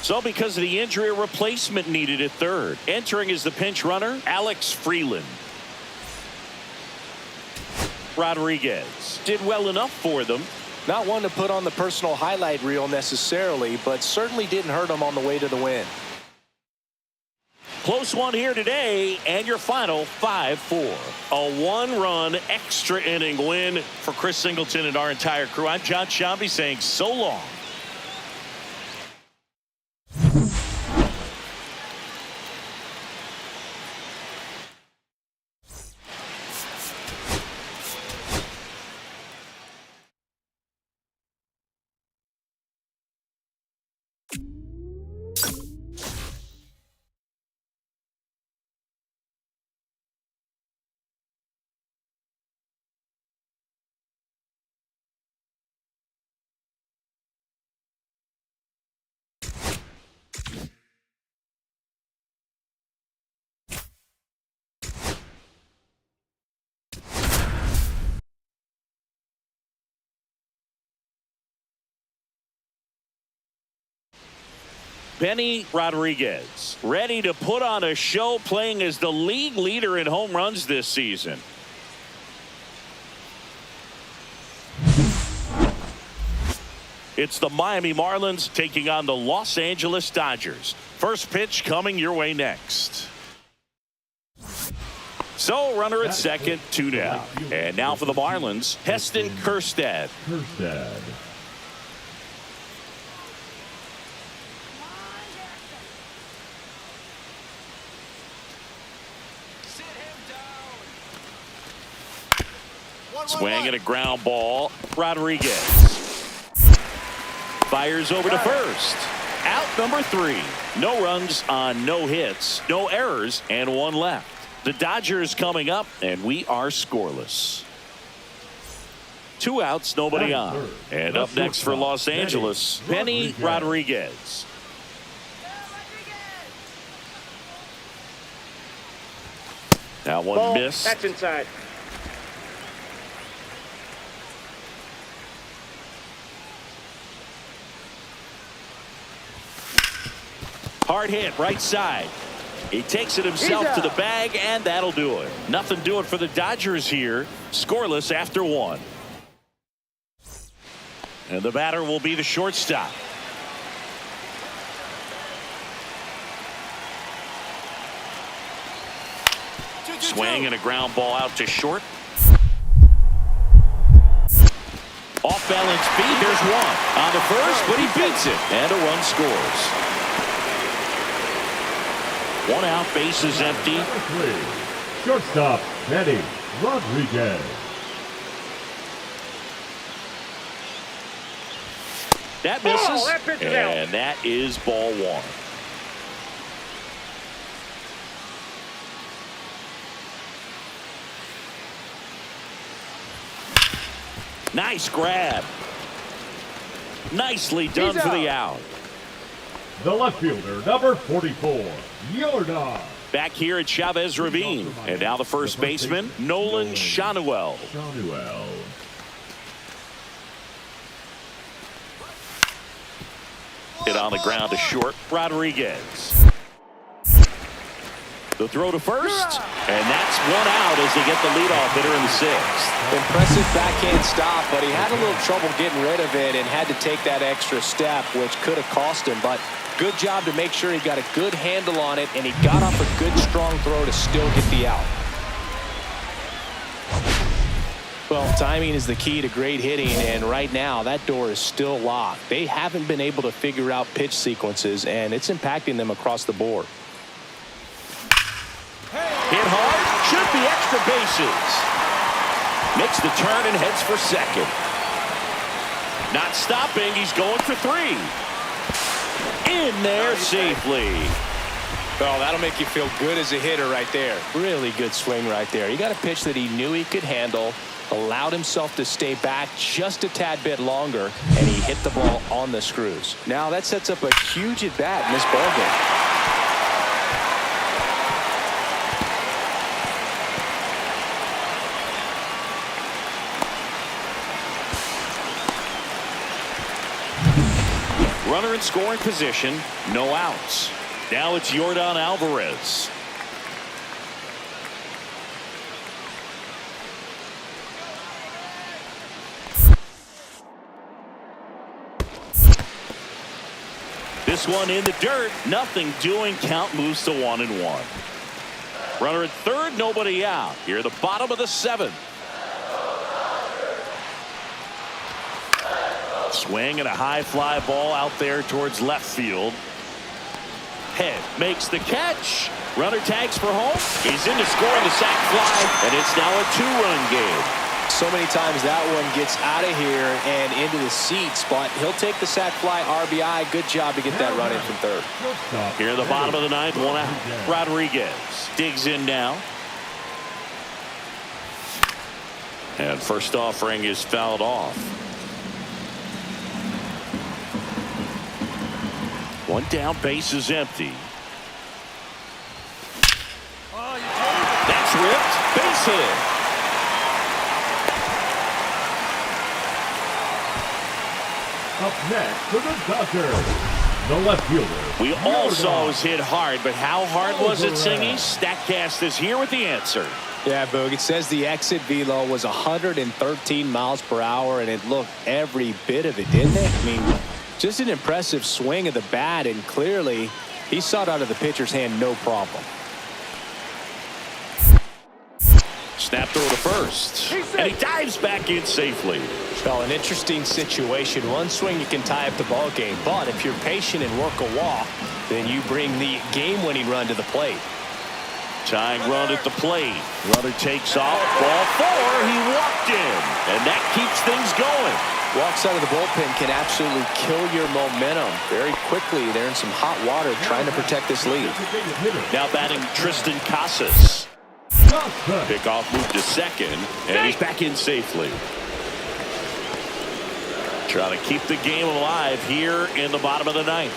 So because of the injury, a replacement needed at third. Entering as the pinch runner, Alex Freeland. Rodriguez did well enough for them. Not one to put on the personal highlight reel necessarily, but certainly didn't hurt him on the way to the win. Close one here today, and your final 5-4. A one-run extra inning win for Chris Singleton and our entire crew. I'm John Shambi saying so long. Benny Rodriguez ready to put on a show, playing as the league leader in home runs this season. It's the Miami Marlins taking on the Los Angeles Dodgers. First pitch coming your way next. So runner at second, 2 down. And now for the Marlins, Heston Kjerstad. Swing and a ground ball. Rodriguez fires over to first. Out number 3. No runs on no hits, no errors, and 1 left. The Dodgers coming up, and we are scoreless. 2 outs, nobody on. And up next for Los Angeles, Benny Rodriguez. That one Ball. missed. That's inside. Hard hit, right side. He takes it himself to the bag, and that'll do it. Nothing doing for the Dodgers here. Scoreless after 1. And the batter will be the shortstop. Swing and a ground ball out to short. Off balance feet. There's one on the first, but he beats it, and a run scores. 1 out, bases empty. Shortstop, Benny Rodriguez. That misses, and that is ball 1. Nice grab. Nicely done for the out. The left fielder, number 44, Yorda. Back here at Chavez Ravine. And now the first baseman, Nolan Shanuel. Hit on the ground to short. Rodriguez. The throw to first. And that's 1 out as they get the leadoff hitter in the 6th. Impressive backhand stop, but he had a little trouble getting rid of it and had to take that extra step, which could have cost him. But good job to make sure he got a good handle on it, and he got off a good, strong throw to still get the out. Well, timing is the key to great hitting, and right now that door is still locked. They haven't been able to figure out pitch sequences, and it's impacting them across the board. Hit hard, should be extra bases. Makes the turn and heads for second. Not stopping. He's going for 3. In there safely. Well, that'll make you feel good as a hitter right there. Really good swing right there. He got a pitch that he knew he could handle, allowed himself to stay back just a tad bit longer, and he hit the ball on the screws. Now that sets up a huge at-bat in this ballgame. Runner in scoring position, no outs. Now it's Yordan Alvarez. This one in the dirt, nothing doing. Count moves to 1-1. Runner at third, nobody out. Here at the bottom of the 7th. Swing and a high fly ball out there towards left field. Head makes the catch. Runner tags for home. He's in to score on the sac fly, and it's now a 2-run game. So many times that one gets out of here and into the seats, but he'll take the sac fly RBI. Good job to get that run in from third. Here at the bottom of the 9th, 1 out. Rodriguez digs in now. And first offering is fouled off. 1 down, base is empty. That's ripped. Base hit. Up next for the Dodgers, the left fielder. We all saw it was hit hard, but how hard was it, Singy? Statcast is here with the answer. Yeah, Boog, it says the exit velo was 113 miles per hour, and it looked every bit of it, didn't it? I mean, just an impressive swing of the bat, and clearly he saw it out of the pitcher's hand no problem. Snap throw to first, and he dives back in safely. Well, an interesting situation. One swing you can tie up the ball game, but if you're patient and work a walk, then you bring the game-winning run to the plate. Tying run at the plate. Runner takes off. Ball 4. He walked in, and that keeps things going. Walks out of the bullpen can absolutely kill your momentum very quickly. They're in some hot water trying to protect this lead. Now batting Tristan Casas. Pickoff move to second, and he's back in safely. Trying to keep the game alive here in the bottom of the 9th.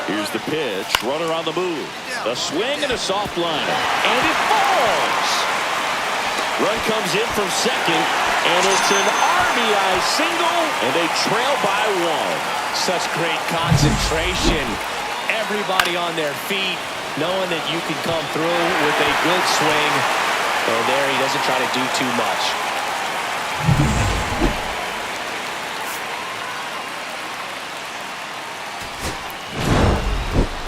Here's the pitch. Runner on the move. A swing and a soft line. And it falls. Run comes in from second, and it's an RBI single, and they trail by 1. Such great concentration. Everybody on their feet, knowing that you can come through with a good swing. And there he doesn't try to do too much.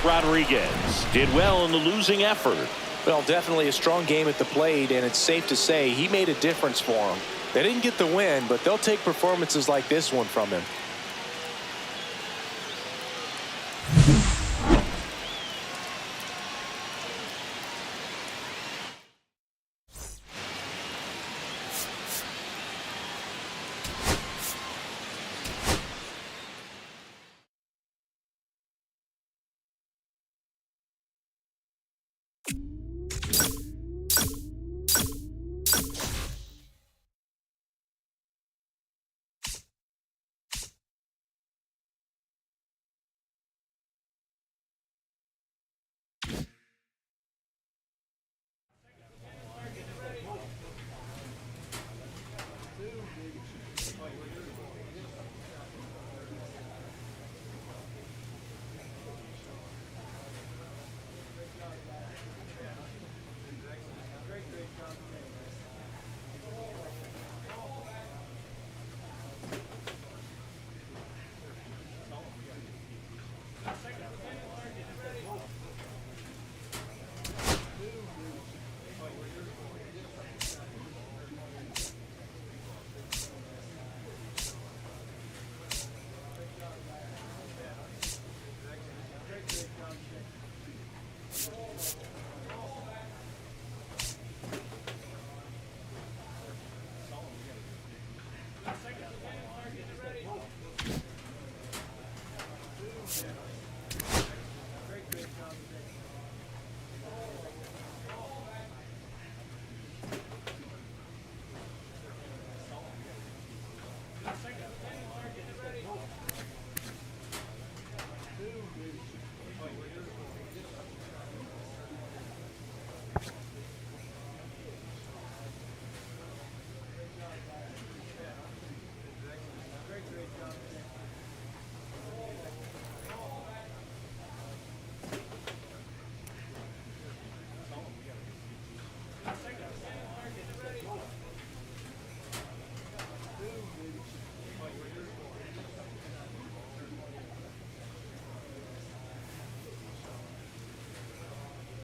Rodriguez did well in the losing effort. Well, definitely a strong game at the plate, and it's safe to say he made a difference for him. They didn't get the win, but they'll take performances like this one from him.